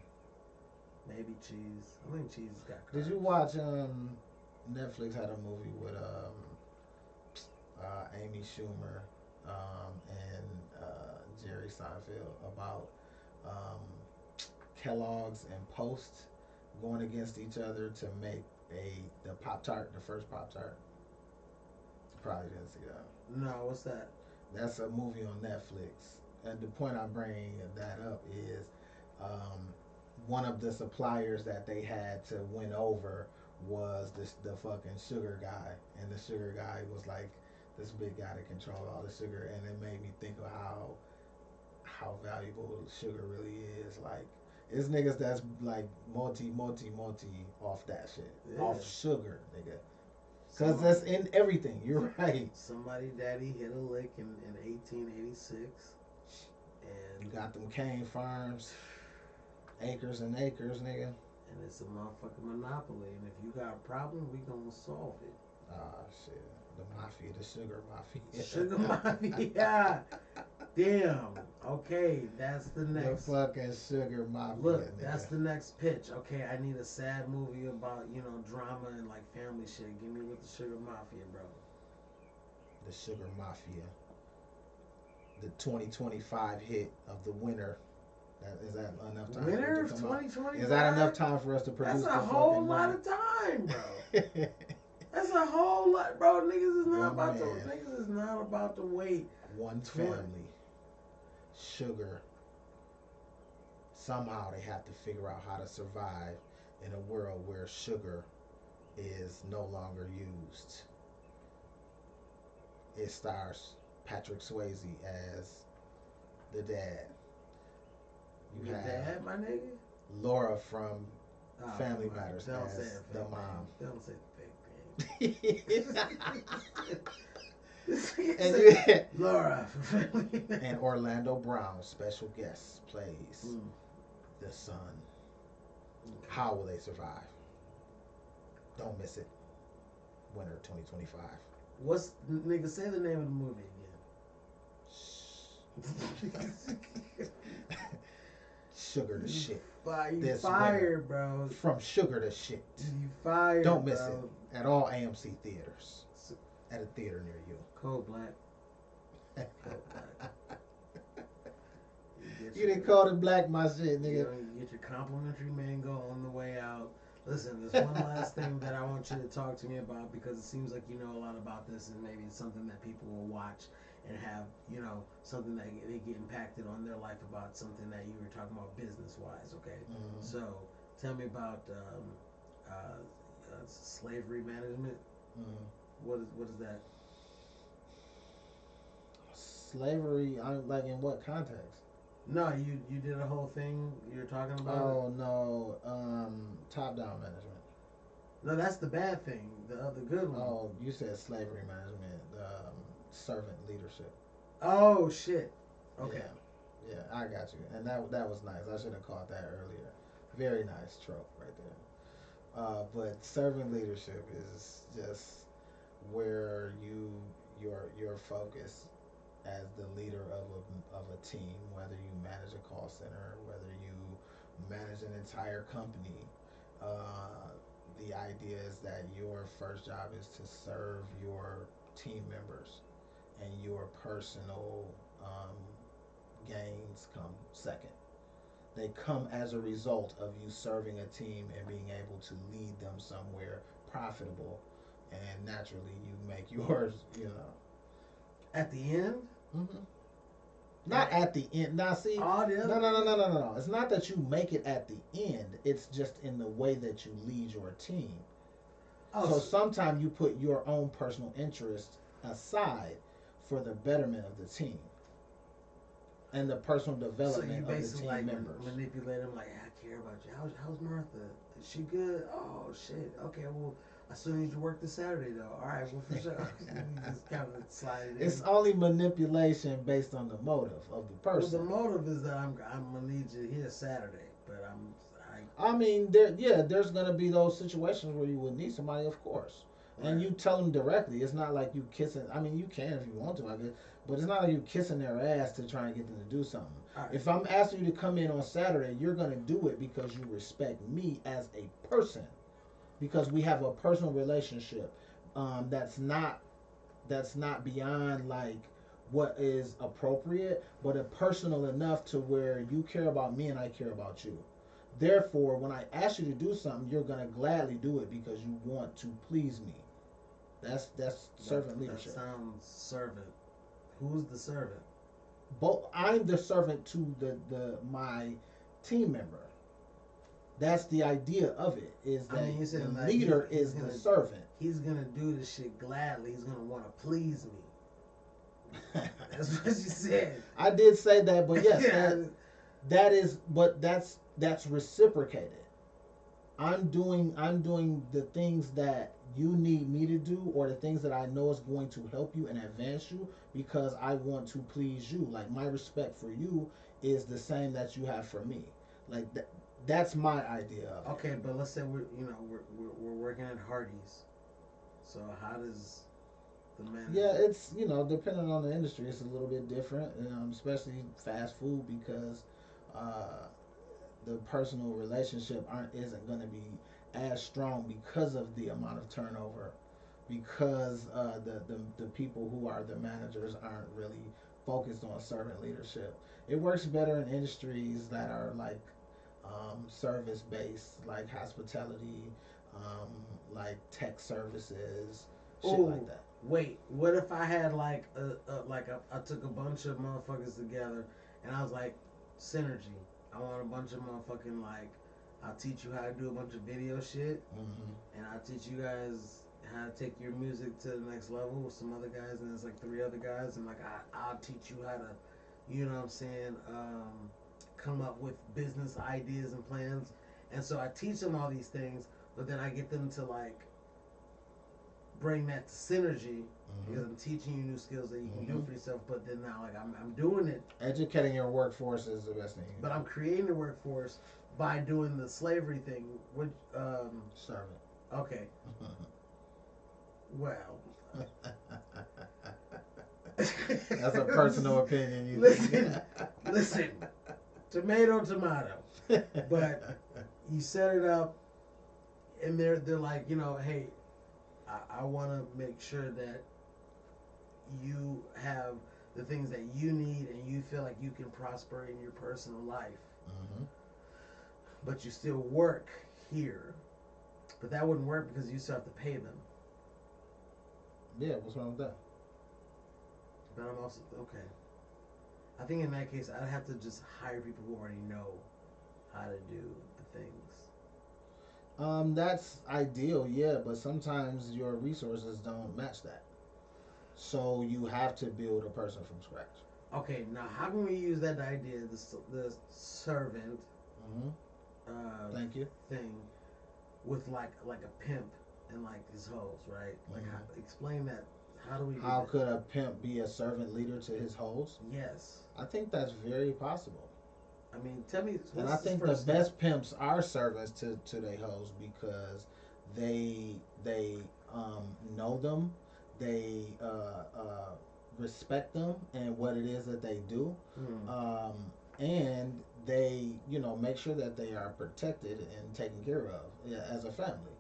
Maybe cheese. I think cheese has got carbs. Did you watch? Netflix had a movie with Amy Schumer and Jerry Seinfeld about um, Kellogg's and Post going against each other to make the Pop Tart, the first Pop Tart. Probably didn't see that. No, what's that? That's a movie on Netflix. And the point I'm bringing that up is one of the suppliers that they had to win over was the fucking sugar guy, and the sugar guy was like this big guy that controlled all the sugar, and it made me think of how valuable sugar really is. Like it's niggas that's like multi off that shit, off sugar, nigga. Because that's in everything. You're right. Somebody daddy hit a lick in 1886. You And got them cane farms, acres and acres, nigga. and it's a motherfucking monopoly. And if you got a problem, we gonna solve it. Ah, shit. The mafia, the sugar mafia. Sugar mafia. Damn. Okay, that's the next. The fucking sugar mafia. Look, nigga. that's the next pitch. Okay, I need a sad movie about, drama and like family shit. Give me with the sugar mafia, bro. The sugar mafia. The 2025 hit of the winter. Is that enough time? Winter of to come out? 2025. Is that enough time for us to produce? That's a the whole fucking lot movie? of time, bro. That's a whole lot, bro. Niggas is not One about to. man. Niggas is not about to wait. One family. Sugar. Somehow they have to figure out how to survive in a world where sugar is no longer used. It stars Patrick Swayze as the dad. You dad, my nigga. Laura from Oh, Family come on. Matters Don't as say a the fake mom. name. Don't say the fake name. and, you- Laura. and Orlando Brown, special guest, plays Mm. the son. Okay. How will they survive? Don't miss it. Winter 2025. What's nigga? Say the name of the movie again. Sugar to shit. You This fired, bro. From sugar to shit. You fired. Don't miss bro. it at all AMC theaters. At a theater near you. Cold black. Cold black. You didn't call it black, my shit, You nigga. know, you get your complimentary mango on the way out. Listen, there's one last thing that I want you to talk to me about because it seems like you know a lot about this and maybe it's something that people will watch and have, something that they get impacted on their life about something that you were talking about business-wise, okay? Mhm. So, tell me about slavery management. Mhm. What is that? Slavery, like in what context? No, you did a whole thing you're talking about. Oh no, top-down management. No, that's the bad thing. The other good one. Oh, you said slavery management, servant leadership. Oh shit. Okay. Yeah, I got you. And that was nice. I should have caught that earlier. Very nice trope right there. But servant leadership is just where your focus as the leader of a team, whether you manage a call center, whether you manage an entire company. The idea is that your first job is to serve your team members, and your personal gains come second. They come as a result of you serving a team and being able to lead them somewhere profitable, and naturally you make yours. At the end. Mm-hmm. Not at the end. Now, see, All the other no. It's not that you make it at the end. It's just in the way that you lead your team. Oh, So sometimes you put your own personal interest aside for the betterment of the team and the personal so you development of the basically team like members. manipulate them. Like, I care about you. How's Martha? Is she good? Oh shit. Okay. Well, I still need you to work this Saturday though. All right. Well, for sure. You just kind of slide it in. It's only manipulation based on the motive of the Well, person. the motive is that I'm gonna need you here Saturday, but I mean, there's gonna be those situations where you would need somebody, of course, and Right. you tell them directly. It's not like you kissing. I mean, you can if you want to, I guess, but it's not like you kissing their ass to try and get them to do something. Right. If I'm asking you to come in on Saturday, you're gonna do it because you respect me as a person, because we have a personal relationship that's not beyond like what is appropriate, but a personal enough to where you care about me and I care about you. Therefore, when I ask you to do something, you're gonna gladly do it because you want to please me. That's servant leadership. That sounds servant. Who's the servant? Both I'm the servant to the my team member. That's the idea of it. Is that you said the like leader he's is the gonna- servant. He's gonna do this shit gladly. He's gonna want to please me. That's what you said. I did say that, but yes, Yeah. that is, but that's reciprocated. I'm doing the things that you need me to do, or the things that I know is going to help you and advance you, because I want to please you. Like, my respect for you is the same that you have for me. Like, that's my idea of it. Okay, but let's say we're working at Hardee's. So how does the manager? Yeah, it's, depending on the industry, it's a little bit different, especially fast food, because uh, the personal relationship isn't going to be as strong because of the amount of turnover, because the people who are the managers aren't really focused on servant leadership. It works better in industries that are like service based, like hospitality, um, like tech services, shit like Oh, that. wait. What if I had I took a bunch of motherfuckers together, and I was like, synergy. I want a bunch of motherfucking like. I'll teach you how to do a bunch of video shit, and I'll teach you guys how to take your music to the next level with some other guys, and there's like three other guys, and like I'll teach you how to, you know what I'm saying, come up with business ideas and plans, and so I teach them all these things, but then I get them to like bring that to synergy because I'm teaching you new skills that you can do for yourself. But then now, like I'm doing it. Educating your workforce is the best thing. But I'm creating the workforce by doing the slavery thing. Which servant. Okay. Well. That's a personal opinion. You listen. Tomato. But you set it up, and they're like, hey, I want to make sure that you have the things that you need and you feel like you can prosper in your personal life. But you still work here. But that wouldn't work because you still have to pay them. Yeah, what's wrong with that? But I'm also, okay. I think in that case, I'd have to just hire people who already know how to do the things. That's ideal, yeah, but sometimes your resources don't match that. So you have to build a person from scratch. Okay, now how can we use that idea, the servant Thank you. thing, with like a pimp and like his hoes, right? Like, explain that. How do we do How that? could a pimp be a servant leader to his hoes? Yes. I think that's very possible. I mean, tell me. And I think the best pimps are servants to their hoes, because they know them, they respect them and what it is that they do, and they make sure that they are protected and taken care of, yeah, as a family.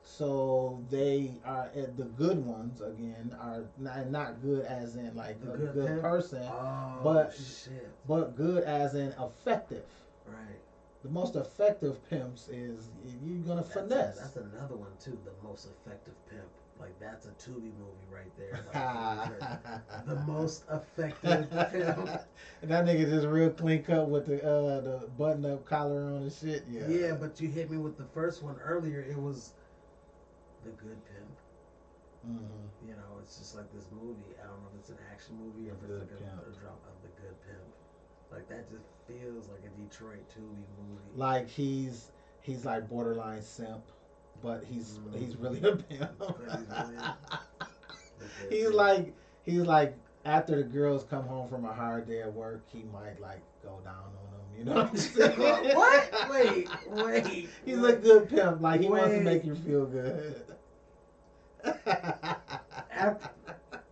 So they are the good ones, again, are not good as in like The a good good pimp? person, Oh, but shit. but good as in effective. Right. The most effective pimps is you're gonna finesse. That's another one too. The most effective pimp. Like, that's a Tubi movie right there. Like, the most effective pimp. And that nigga just real clean cut with the button up collar on and shit. Yeah. Yeah, but you hit me with the first one earlier. It was The Good Pimp. It's just like this movie. I don't know if it's an action movie or if it's like a drama of The Good Pimp. Like, that just feels like a Detroit Tubi movie. Like he's like borderline simp, but he's really a pimp. He's like after the girls come home from a hard day at work, he might like go down on them. You know what I'm saying? What? Wait. He's a good pimp. Like, he wants to make you feel good.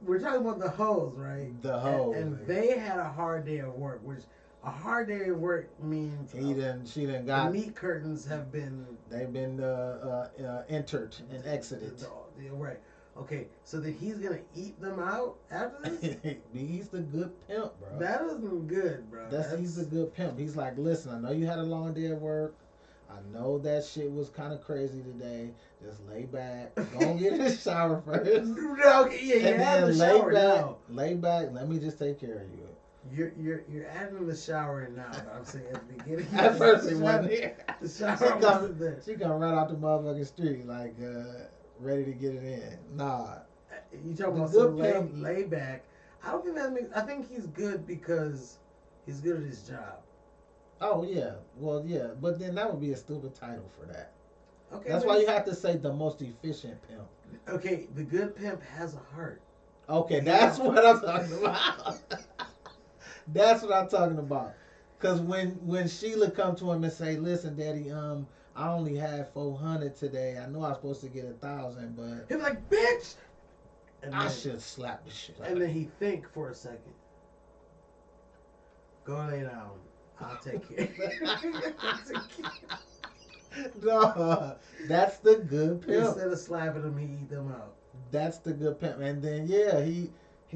We're talking about the hoes, right? The hoes. And they had a hard day of work, which a hard day of work means she done got the meat curtains have been. They've been entered and exited. Right. Okay, so then he's gonna eat them out after this? He's the good pimp, bro. That isn't good, bro. He's the good pimp. He's like, listen, I know you had a long day at work. I know that shit was kind of crazy today. Just lay back. Go get in the shower first. Okay, and then lay back. Let me just take care of you. You're adding the shower in now, but I'm saying at the beginning. At first he wasn't here. The shower wasn't there. She come right off the motherfucking street like ready to get it in. Nah. You talking about some lay back. I don't think that makes. I think he's good because he's good at his job. Oh yeah, well yeah, but then that would be a stupid title for that. Okay, That's but why you have to say the most efficient pimp. okay, the good pimp has a heart. Okay, He that's has what I'm talking about. That's what I'm talking about. Cause when Sheila come to him and say, "Listen, Daddy, I only had 400 today. I know I'm supposed to get 1,000, but he'll be like, bitch, and I then should slap the shit out and of then you." he think for a second. Go lay down. I'll take care. No, that's the good pimp. Instead of slapping them, he eat them out. That's the good pimp. And then yeah, he's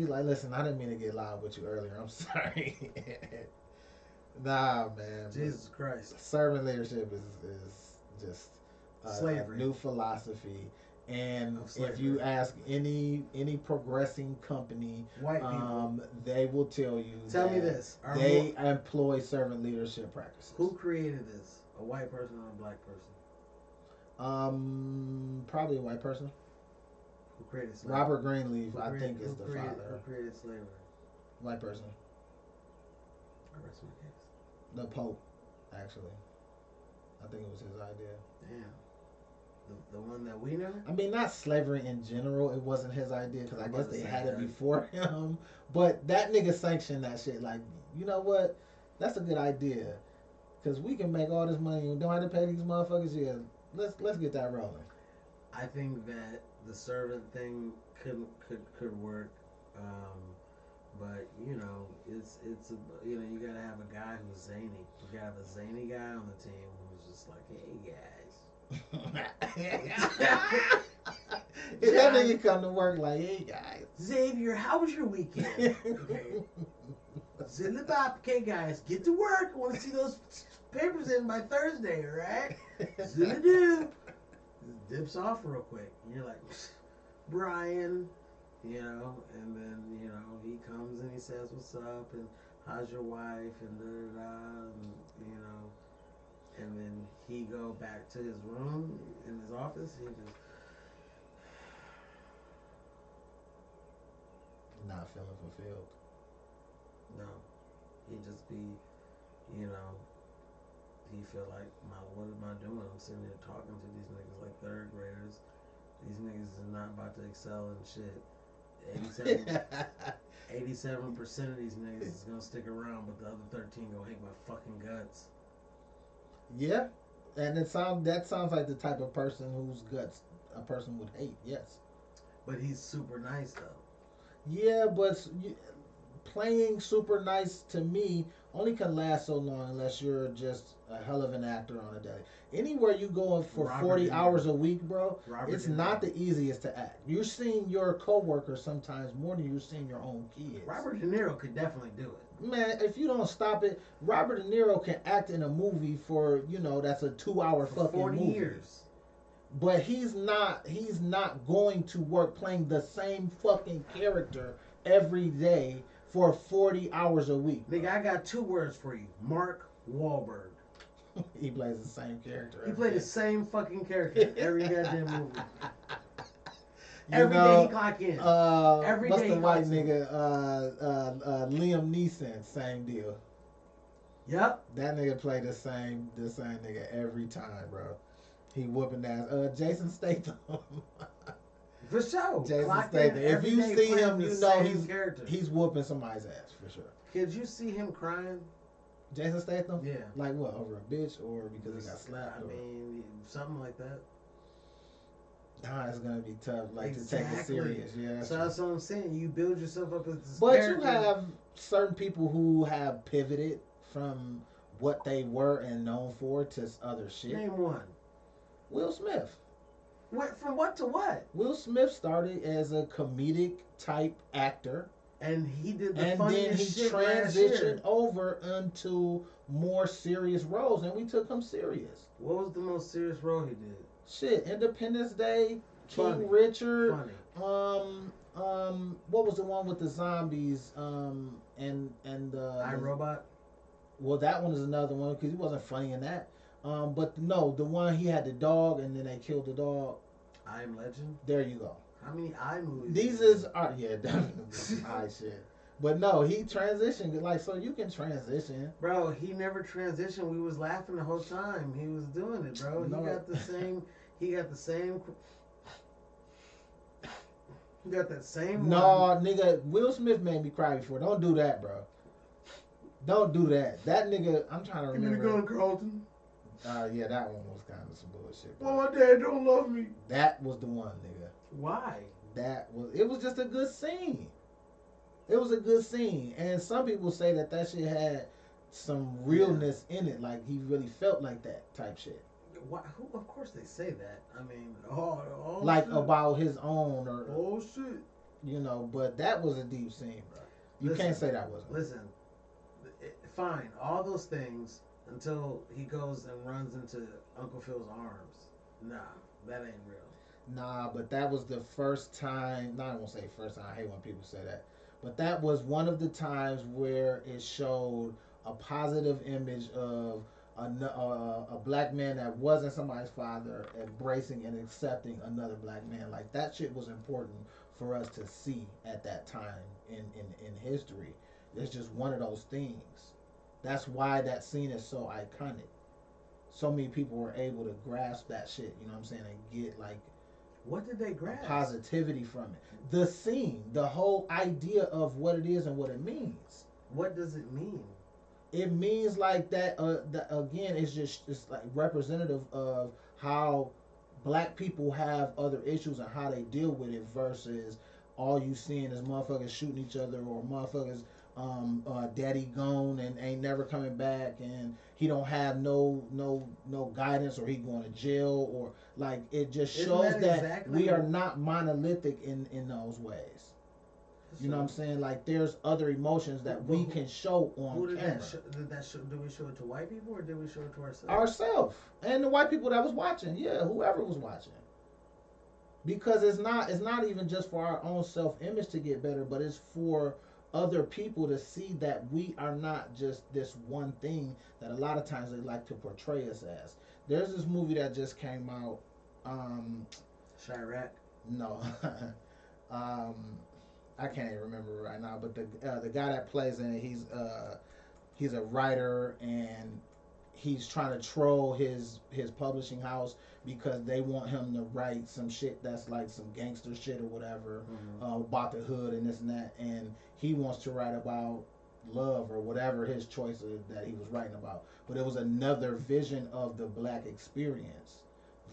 like, "Listen, I didn't mean to get loud with you earlier. I'm sorry." Nah, man. Jesus Christ. Servant leadership is just Slavery. a new philosophy. And Of if you slavery. ask any progressing company, White people. they will tell you Tell that me this. they employ servant leadership practices. Who created this? A white person or a black person? Probably a white person. Who created slavery? Robert Greenleaf, I think, is the Who father. created slavery? White person. I rest my case. The Pope, actually. I think it was his idea. Damn. The one that we know? I mean, not slavery in general. It wasn't his idea because I I'm guess about to they say had it that. before him. But that nigga sanctioned that shit. Like, you know what? That's a good idea because we can make all this money and don't have to pay these motherfuckers. Yeah, let's get that rolling. I think that the servant thing could work, but you know it's a, you know you gotta have a guy who's zany. You gotta have a zany guy on the team who's just like, hey guys. If that nigga come to work like, hey guys. Xavier, how was your weekend? Okay. Zillabop, okay guys, get to work. I want to see those papers in by Thursday, alright? Zilladu. Dips off real quick. And you're like, Brian, you know, and then, you know, he comes and he says, what's up, and how's your wife, and da-da-da, and, you know, and then he go back to his room in his office, he just, Not feeling fulfilled. no, he just be, you know, he feel like, what am I doing? I'm sitting here talking to these niggas like third graders. These niggas is not about to excel in shit. 87% of these niggas is gonna stick around, but the other 13 gonna hate my fucking guts. Yeah, and that sounds like the type of person whose guts a person would hate. Yes. But he's super nice though. Yeah, but playing super nice to me only can last so long unless you're just a hell of an actor on a day. Anywhere you go for Robert 40 De Niro. hours a week, bro, Robert it's De Niro. not the easiest to act. You're seeing your coworkers sometimes more than you're seeing your own kids. Robert De Niro could definitely do it. Man, if you don't stop it, Robert De Niro can act in a movie for, that's a 2-hour For fucking 40 movie. years. But he's not going to work playing the same fucking character every day for 40 hours a week. Nigga, I got 2 words for you. Mark Wahlberg. He plays the same character. He every played day. the same fucking character in every goddamn movie. You Every know, day he clock in. Every what's day the he white clocks in. nigga? Liam Neeson, same deal. Yep. That nigga play the same nigga every time, bro. He whooping ass. Jason Statham. For sure. Jason Clocked Statham. in If every you day see playing him, the you know same character. he's whooping somebody's ass for sure. Could you see him crying? Jason Statham? Yeah. Like what? Over a bitch or because he got slapped? I mean, something like that. It's gonna be tough, like to Exactly. take it serious. Yeah. So that's what I'm saying. You build yourself up as this But character. you have certain people who have pivoted from what they were and known for to other shit. Name one. Will Smith. What from what to what? Will Smith started as a comedic type actor, And he did the and then funniest he shit last year. transitioned over into more serious roles, and we took him serious. What was the most serious role he did? Shit, Independence Day, King Funny. Richard. Funny. What was the one with the zombies? I, Robot. Well, that one is another one because he wasn't funny in that. But no, the one he had the dog and then they killed the dog. I Am Legend. There you go. How many I movies? These is yeah, definitely I shit. But no, he transitioned. Like, so you can transition. Bro, he never transitioned. We was laughing the whole time he was doing it, bro. No. He got the same. He got the same. He got that same. No, one. nigga, Will Smith made me cry before. Don't do that, bro. Don't do that. That nigga, I'm trying to You need to remember. go to Carlton. Yeah, that one was kind of some bullshit. Well, my dad don't love me. That was the one, nigga. Why? It was just a good scene. It was a good scene. And some people say that shit had some realness in it. Like, he really felt like that type shit. Why, who? Of course they say that. I mean, like, shit. about his own or... Oh, shit. You know, but that was a deep scene, bro. You can't say that wasn't. Listen, fine. All those things until he goes and runs into Uncle Phil's arms. Nah, that ain't real. Nah, but that was the first time. I won't say first time. I hate when people say that. But that was one of the times where it showed a positive image of a black man that wasn't somebody's father embracing and accepting another black man. Like, that shit was important for us to see at that time in history. It's just one of those things. That's why that scene is so iconic. So many people were able to grasp that shit, you know what I'm saying, and get like... What did they grasp? Positivity from it. The scene, the whole idea of what it is and what it means. What does it mean? It means like that. Again, it's like representative of how black people have other issues and how they deal with it versus all you seeing is motherfuckers shooting each other or motherfuckers daddy gone and ain't never coming back and he don't have no guidance or he going to jail or like it just shows that exactly we are not monolithic in those ways. You know what I'm saying? Like there's other emotions that we can show on camera. Did we show it to white people or did we show it to ourselves? Ourselves and the white people that was watching. Yeah, whoever was watching. Because it's not even just for our own self-image to get better, but it's for other people to see that we are not just this one thing that a lot of times they like to portray us as. There's this movie that just came out. Chirac? No. I can't even remember right now, but the guy that plays in it, he's a writer and he's trying to troll his publishing house because they want him to write some shit that's like some gangster shit or whatever, about the hood and this and that, and he wants to write about love or whatever his choice that he was writing about. But it was another vision of the black experience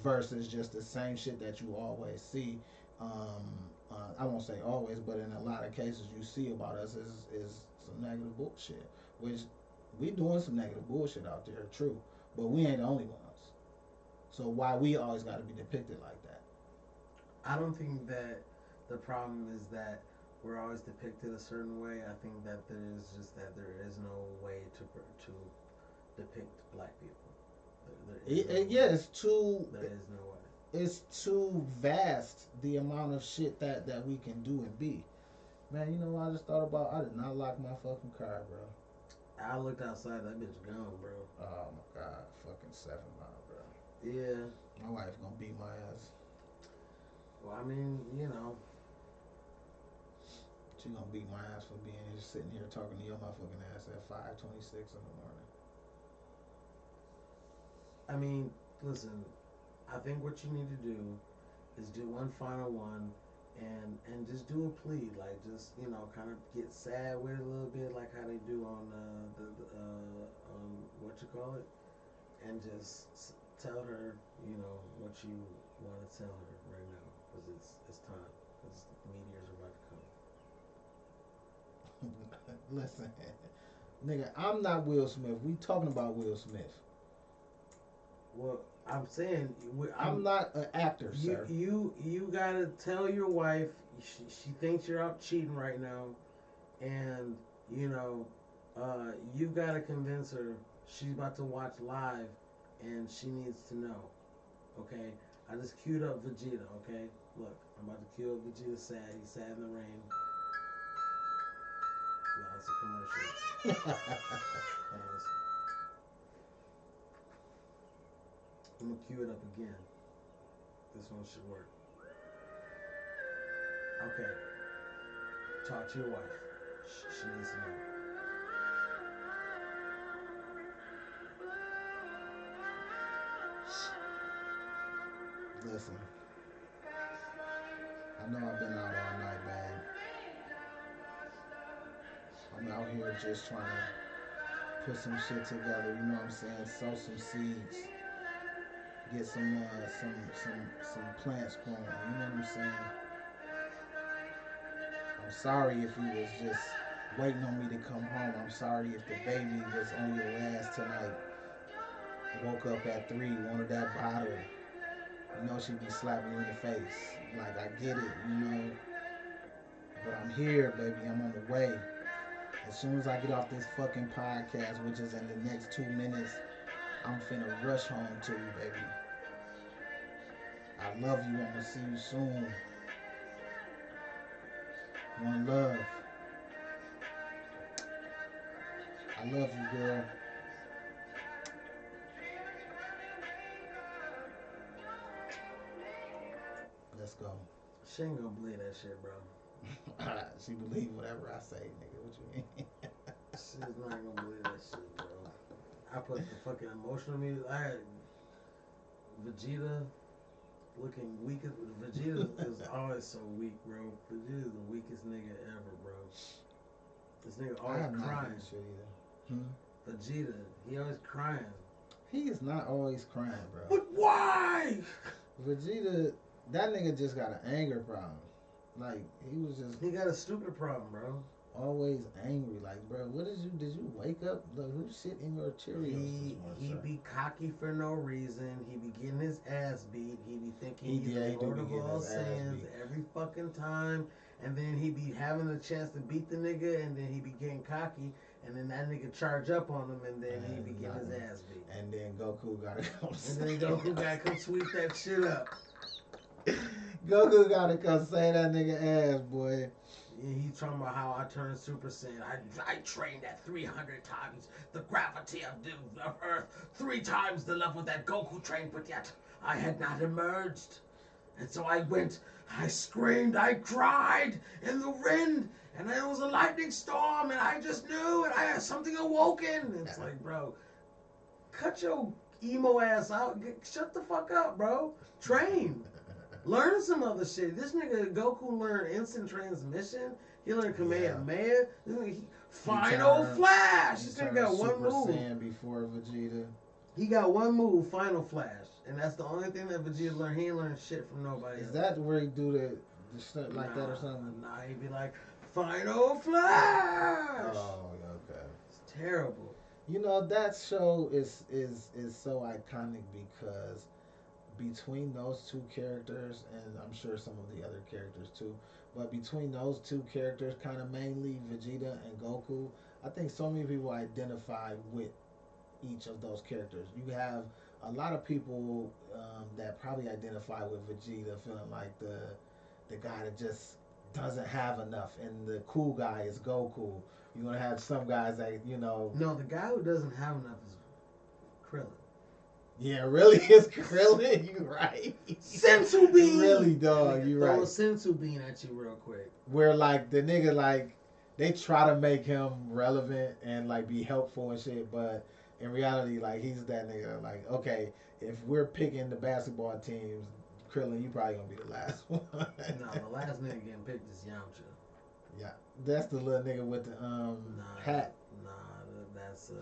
versus just the same shit that you always see. I won't say always, but in a lot of cases you see about us is some negative bullshit, which we doing some negative bullshit out there, true, but we ain't the only ones. So why we always got to be depicted like that? I don't think that the problem is that we're always depicted a certain way. I think that there is no way to depict black people. It's too. There is no way. It's too vast the amount of shit that we can do and be. Man, you know what I just thought about? I did not lock my fucking car, bro. I looked outside, that bitch gone, bro. Oh my god, fucking 7 mile, bro. Yeah. My wife gonna beat my ass. Well, I mean, you know. She gonna beat my ass for being here, sitting here talking to your motherfucking ass at 5:26 in the morning. I mean, listen, I think what you need to do is do one final one and just do a plea, like just, you know, kind of get sad with it a little bit, like how they do on what you call it, and just tell her, you know, what you want to tell her right now, because it's time, because the meteors are about to come. Listen, nigga, I'm not Will Smith. We talking about Will Smith. Well, I'm saying I'm not an actor, sir. You gotta tell your wife she thinks you're out cheating right now, and you know, you gotta convince her she's about to watch live, and she needs to know. Okay, I just queued up Vegeta. Okay, look, I'm about to cue up Vegeta sad. He's sad in the rain. No, it's a commercial. I'm gonna cue it up again. This one should work. Okay. Talk to your wife. She needs to know. Listen, I know I've been out all night, babe. I'm out here just trying to put some shit together. You know what I'm saying? Sow some seeds, get some plants growing. You know what I'm saying? I'm sorry if you was just waiting on me to come home. I'm sorry if the baby was on your ass tonight. Woke up at 3, wanted that bottle. You know she be slapping you in the face. Like I get it, you know. But I'm here, baby. I'm on the way. As soon as I get off this fucking podcast, which is in the next 2 minutes, I'm finna rush home to you, baby. I love you. I'm gonna see you soon. One love. I love you, girl. Let's go. She ain't gonna believe that shit, bro. She believe whatever I say, nigga. What you mean? She's not gonna believe that shit, bro. I put the fucking emotional music. I had Vegeta looking weak. Vegeta is always so weak, bro. Vegeta is the weakest nigga ever, bro. This nigga I always have not crying. heard shit either. Vegeta, he always crying. He is not always crying, bro. But why? Vegeta, that nigga just got an anger problem. Like he was just He got a stupid problem, bro. always angry. Like, bro, what did you wake up? Like, who shit in your Cheerios? He be cocky for no reason. He be getting his ass beat. He be thinking he's the Lord of all Saiyans every fucking time. And then he be having a chance to beat the nigga, and then he be getting cocky, and then that nigga charge up on him, and then he be getting his ass beat. And then Goku gotta come. And then Goku gotta come sweep that shit up. Goku gotta come say that nigga ass, boy. Yeah, he's talking about how I turned Super Saiyan. I trained at 300 times the gravity of Earth, 3 times the level that Goku trained, but yet I had not emerged. And so I went, I screamed, I cried in the wind, and there was a lightning storm, and I just knew, and I had something awoken. It's like, bro, cut your emo ass out. Shut the fuck up, bro. Train. Learn some other shit. This nigga Goku learned instant transmission. He learned Kamehameha. Final Flash. This nigga got one move. Saiyan before Vegeta. He got one move, Final Flash, and that's the only thing that Vegeta learned. He ain't learned shit from nobody. Is that where he do the stuff like that or something? Nah, he'd be like Final Flash. Oh, okay. It's terrible. You know that show is so iconic because between those two characters, and I'm sure some of the other characters too, but between those two characters, kind of mainly Vegeta and Goku, I think so many people identify with each of those characters. You have a lot of people that probably identify with Vegeta, feeling like the guy that just doesn't have enough, and the cool guy is Goku. You're gonna have some guys that No, the guy who doesn't have enough is Krillin. Yeah, really is Krillin. You right. Sensu bean. Really, dog. You right. Throw a sensu bean at you real quick. Where like the nigga like they try to make him relevant and like be helpful and shit, but in reality, like he's that nigga. Like, okay, if we're picking the basketball teams, Krillin, you probably gonna be the last one. No, the last nigga getting picked is Yamcha. Yeah, that's the little nigga with the hat. Nah, that's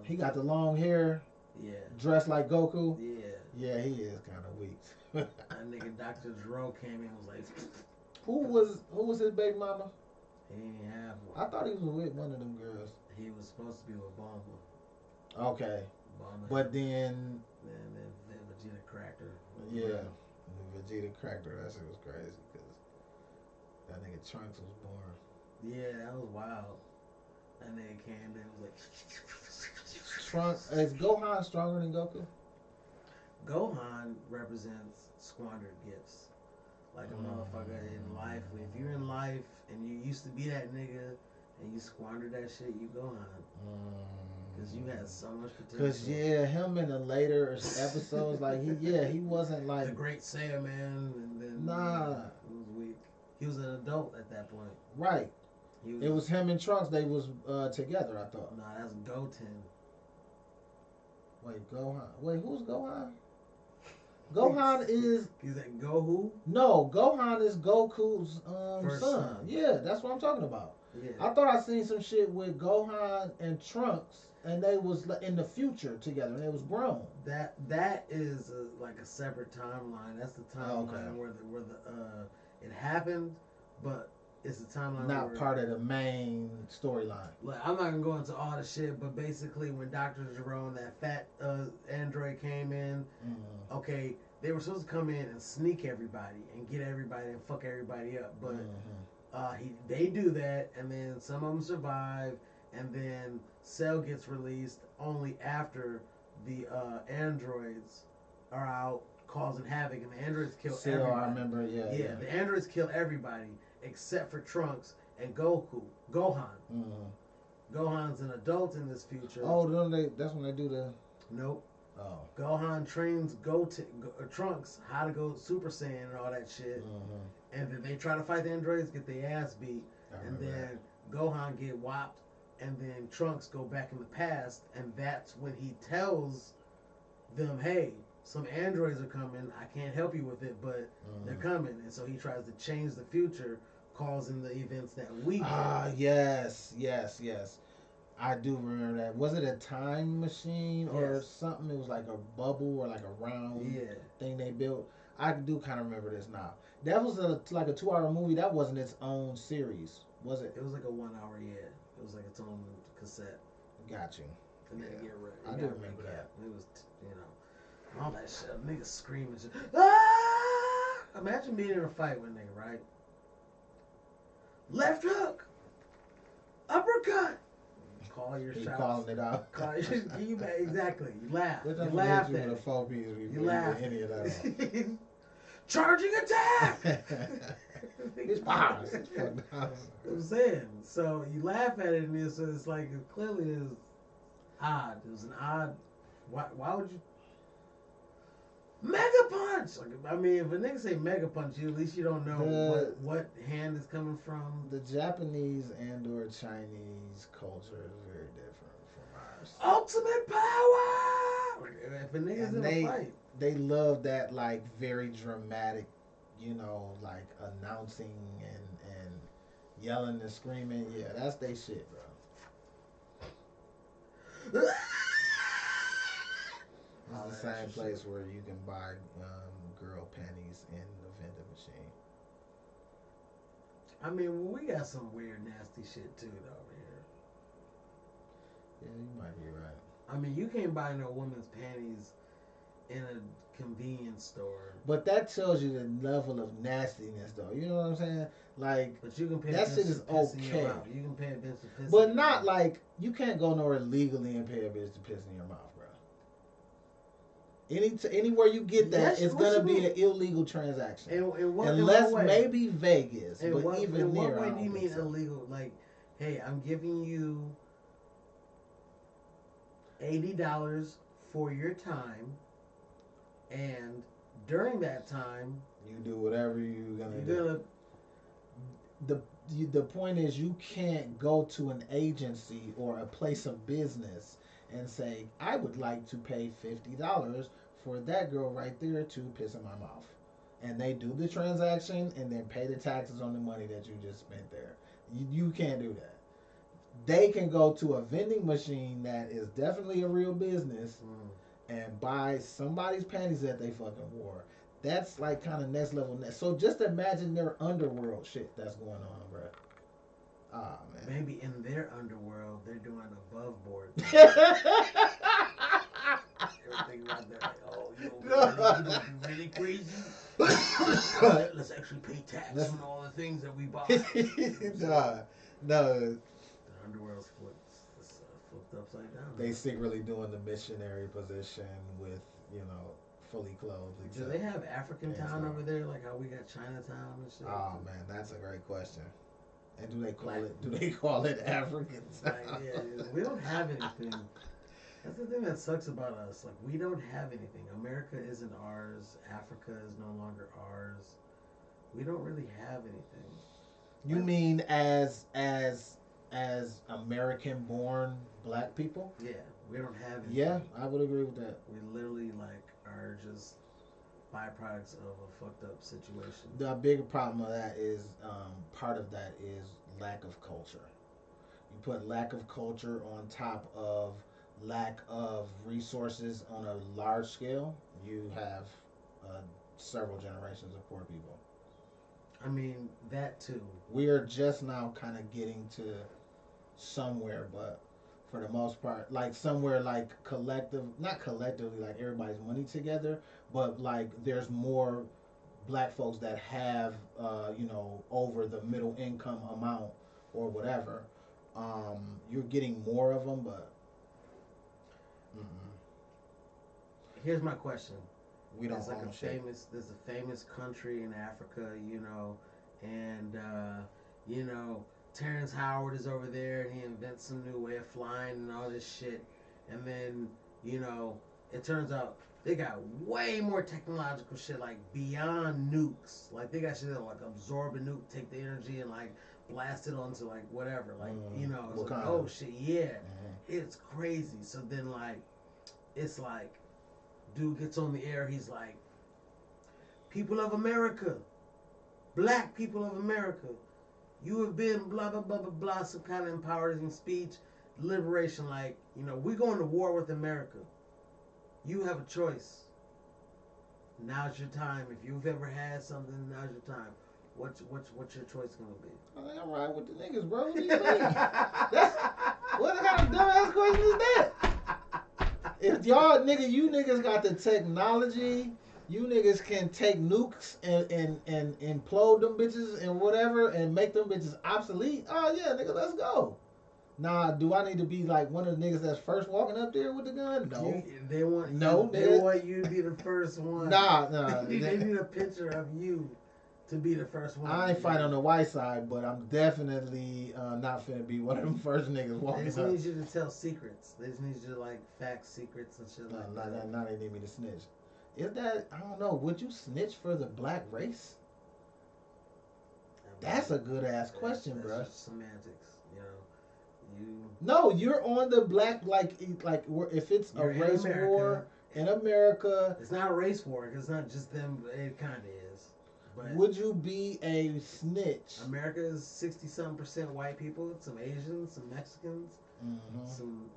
he got the long hair. Yeah. Dressed like Goku. Yeah. Yeah, he is kind of weak. That nigga Dr. Jerome came in and was like, who was his baby mama? He ain't have one. I thought he was with one of them girls. He was supposed to be with Bulma. Okay. Bulma. But then Vegeta cracked her. Yeah. Vegeta cracked her. That shit was crazy because that nigga Trunks was born. Yeah, that was wild. That nigga came in and was like, Trunks, is Gohan stronger than Goku? Gohan represents squandered gifts. Like a motherfucker in life. If you're in life and you used to be that nigga and you squandered that shit, you Gohan. Because you had so much potential. Because, yeah, him in the later episodes, like, he wasn't like... The Great Saiyaman, and then... Nah. It was weak. He was an adult at that point. Right. He was, It was him and Trunks. They was together. I thought. Nah, that's Goten. Wait, Gohan. Wait, who's Gohan? Gohan is He's like Goku. no. Gohan is Goku's First son. son. Yeah, that's what I'm talking about. Yeah. I thought I seen some shit with Gohan and Trunks, and they was in the future together, and they was grown. That is like a separate timeline. That's the timeline where it happened, but it's the timeline Not part of the main storyline. Like, I'm not gonna go into all the shit, but basically when Dr. Jerome, that fat android, came in, okay, they were supposed to come in and sneak everybody and get everybody and fuck everybody up, but they do that, and then some of them survive, and then Cell gets released only after the androids are out causing havoc, and the androids kill everybody. I remember, yeah. The androids kill everybody except for Trunks and Gohan. Gohan's an adult in this future. Oh, that's when they do the... Nope. Oh. Gohan trains Trunks how to go Super Saiyan and all that shit. And then they try to fight the androids, get their ass beat. And then Gohan get whopped. And then Trunks go back in the past. And that's when he tells them, hey, some androids are coming. I can't help you with it, but they're coming. And so he tries to change the future, causing the events that we did. Yes. I do remember that. Was it a time machine or something? It was like a bubble or like a round thing they built. I do kind of remember this now. That was like a 2-hour movie. That wasn't its own series, was it? It was like a 1 hour, It was like its own cassette. Got you. And then get ready. I do remember that. It was, all that shit. Niggas screaming shit. Ah! Imagine being in a fight with a nigga, right? Left hook. Uppercut. Call your shots. Calling it out. Exactly. You laugh. You laugh at it. You laugh. Any of that. Charging attack. It's powers. It's fucking I'm saying. So you laugh at it, and it's like it clearly is odd. It was an odd. Why would you? Mega punch. Like, I mean, if a nigga say mega punch, at least you don't know what hand is coming from. The Japanese and/or Chinese culture is very different from ours. Ultimate power. If a nigga's in a fight, they love that like very dramatic, like announcing and yelling and screaming. Yeah, that's they shit, bro. It's the same place where you can buy girl panties in the vending machine. I mean, we got some weird, nasty shit too, though, over here. Yeah, you might be right. I mean, you can't buy no women's panties in a convenience store. But that tells you the level of nastiness, though. You know what I'm saying? Like, but you can pay that shit is okay. You can pay a bitch to piss. But not like you can't go nowhere legally and pay a bitch to piss in your mouth, bro. Anywhere you get that, it's gonna be an illegal transaction. Unless maybe Vegas, but even there. What way do you mean illegal? Like, hey, I'm giving you $80 for your time, and during that time, you do whatever you're gonna do. The point is, you can't go to an agency or a place of business and say, I would like to pay $50 for that girl right there to piss in my mouth. And they do the transaction and then pay the taxes on the money that you just spent there. You can't do that. They can go to a vending machine that is definitely a real business and buy somebody's panties that they fucking wore. That's like kind of next level. So just imagine their underworld shit that's going on, bro. Ah, man. Maybe in their underworld, they're doing above board. Everything about that. Like, oh, you gonna be really crazy? Let's actually pay tax on all the things that we bought. No. The underworld's flipped upside down. They secretly doing the missionary position with, fully clothed. Do they have African town over there, like how we got Chinatown and shit? Oh man, that's a great question. And do they call it African town? Like, yeah, we don't have anything. That's the thing that sucks about us. Like, we don't have anything. America isn't ours. Africa is no longer ours. We don't really have anything. You Like, mean as American born black people? yeah, we don't have Yeah, anything. I would agree with that. We literally like are just byproducts of a fucked up situation. The bigger problem of that is part of that is lack of culture. You put lack of culture on top of lack of resources on a large scale, you have uh, several generations of poor people. I mean, that too. We are just now kind of getting to somewhere, but for the most part, like somewhere like collective, not collectively, like everybody's money together, but like there's more black folks that have, over the middle income amount or whatever. You're getting more of them, but mm-mm, Here's my question. we don't There's like own a shit. there's a famous country in Africa, and you know, Terrence Howard is over there and he invents some new way of flying and all this shit, and then you know, it turns out they got way more technological shit like beyond nukes. Like they got shit that like absorb a nuke, take the energy and like blast it onto like whatever. Like it's like oh shit, yeah, it's crazy. So then like it's like dude gets on the air, he's like, people of America, black people of America, you have been blah blah blah blah blah, some kind of empowering speech, liberation, like, we're going to war with America. You have a choice. Now's your time. If you've ever had something, now's your time. What's your choice gonna be? I think I'm riding with the niggas, bro. What do you mean? That's what kind of dumbass question is that? If y'all you niggas got the technology, you niggas can take nukes and implode them bitches and whatever and make them bitches obsolete. Oh yeah, nigga, let's go. Nah, do I need to be like one of the niggas that's first walking up there with the gun? No. They want No, they nigga. want you to be the first one. Nah. They need a picture of you to be the first one. I ain't fighting on the white side, but I'm definitely not finna be one of them first niggas They walking just up. need you to tell secrets. They just need you to like fact secrets and shit like that. Now they need me to snitch. Is that, I don't know, would you snitch for the black race? That's a good ass question, that's bro. just semantics, You No, you're on the black, like if it's a You're in race America. war in America, It's not a race war. 'Cause it's not just them. It kind of is. But would you be a snitch? America is 60-some% white people. Some Asians, some Mexicans, some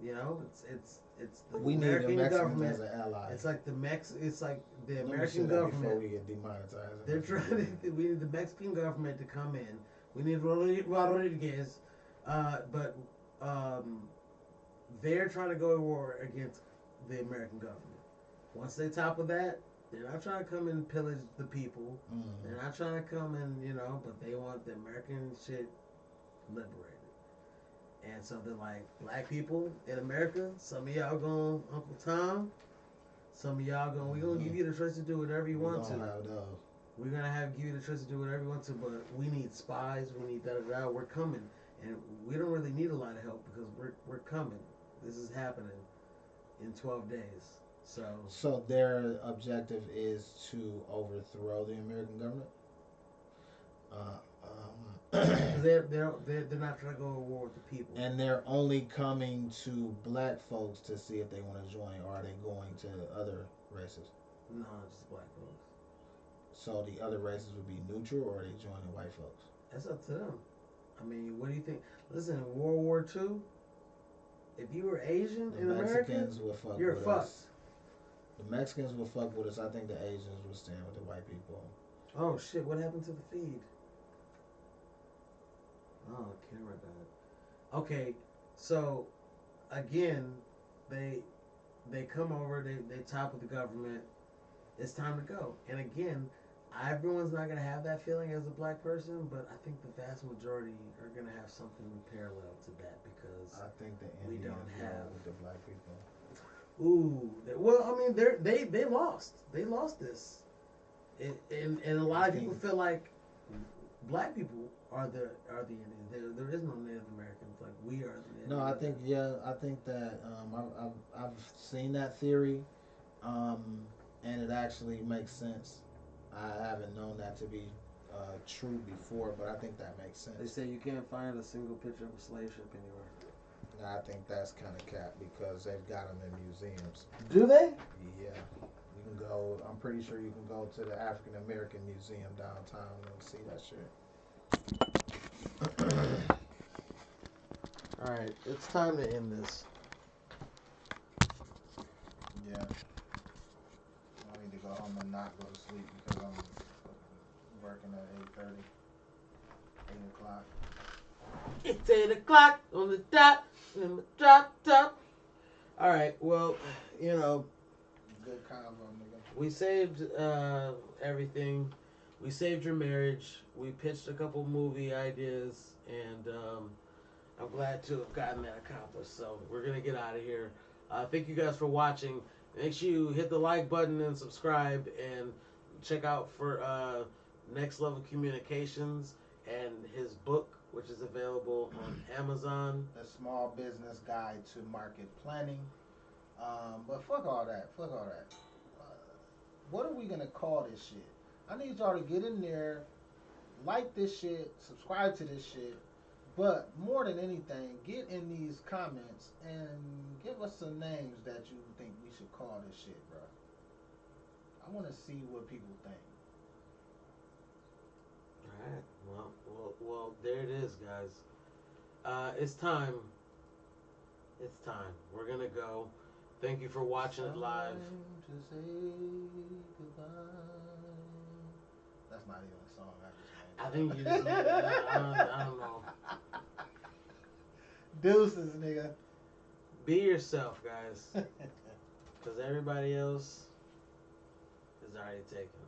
it's the We need the American Mexicans government as an ally. It's like it's like the Let me American say that before government. we get demonetized. They're trying to. We need the Mexican government to come in. We need Rodriguez, but they're trying to go to war against the American government. Once they topple that, they're not trying to come and pillage the people. They're not trying to come and but they want the American shit liberated. And so they're like, black people in America, some of y'all going Uncle Tom, some of y'all going, we're going to give you the choice to do whatever you want to. We're going to give you the choice to do whatever you want to, but we need spies, we need da-da-da, we're coming. And we don't really need a lot of help because we're coming. This is happening in 12 days. So their objective is to overthrow the American government? They're not trying to go to war with the people. And they're only coming to black folks to see if they want to join, or are they going to other races? No, just black folks. So the other races would be neutral, or are they joining white folks? That's up to them. I mean, what do you think? Listen, World War II, if you were Asian in America, you're fucked. Us. The Mexicans will fuck with us. I think the Asians will stand with the white people. Oh shit! What happened to the feed? Oh, camera died. Okay, so again, they come over. They topple the government. It's time to go. And again, everyone's not gonna have that feeling as a black person, but I think the vast majority are gonna have something parallel to that because I think the we Indians don't have with the black people. Ooh, well, I mean, they lost. They lost this, and a lot of people feel like black people are the Indians. There is no Native Americans. Like we are the Native. No, I think that I've seen that theory, and it actually makes sense. I haven't known that to be true before, but I think that makes They sense. say you can't find a single picture of a slave ship anywhere. I think that's kind of cap because they've got them in museums. Do they? Yeah, you can go. I'm pretty sure you can go to the African American Museum downtown and see that shit. All right, it's time to end this. Yeah, I need to go home and not go to sleep because I'm working at 8:30, 8 o'clock. It's 8 o'clock on the dot in the drop top. All right, well, you know, Good convo, nigga. we saved everything. We saved your marriage. We pitched a couple movie ideas, and I'm glad to have gotten that accomplished. So we're gonna get out of here. Thank you guys for watching. Make sure you hit the like button and subscribe, and check out for Next Level Communications and his book, which is available on Amazon. The Small Business Guide to Market Planning. But fuck all that. Fuck all that. What are we gonna call this shit? I need y'all to get in there, like this shit, subscribe to this shit, but more than anything, get in these comments and give us some names that you think we should call this shit, bro. I want to see what people think. All right. Well, there it is, guys. It's time. It's time. We're gonna go. Thank you for watching it live. Time to say goodbye. That's not even a song I I just made. think you just I don't know. Deuces, nigga. Be yourself, guys, because everybody else is already taken.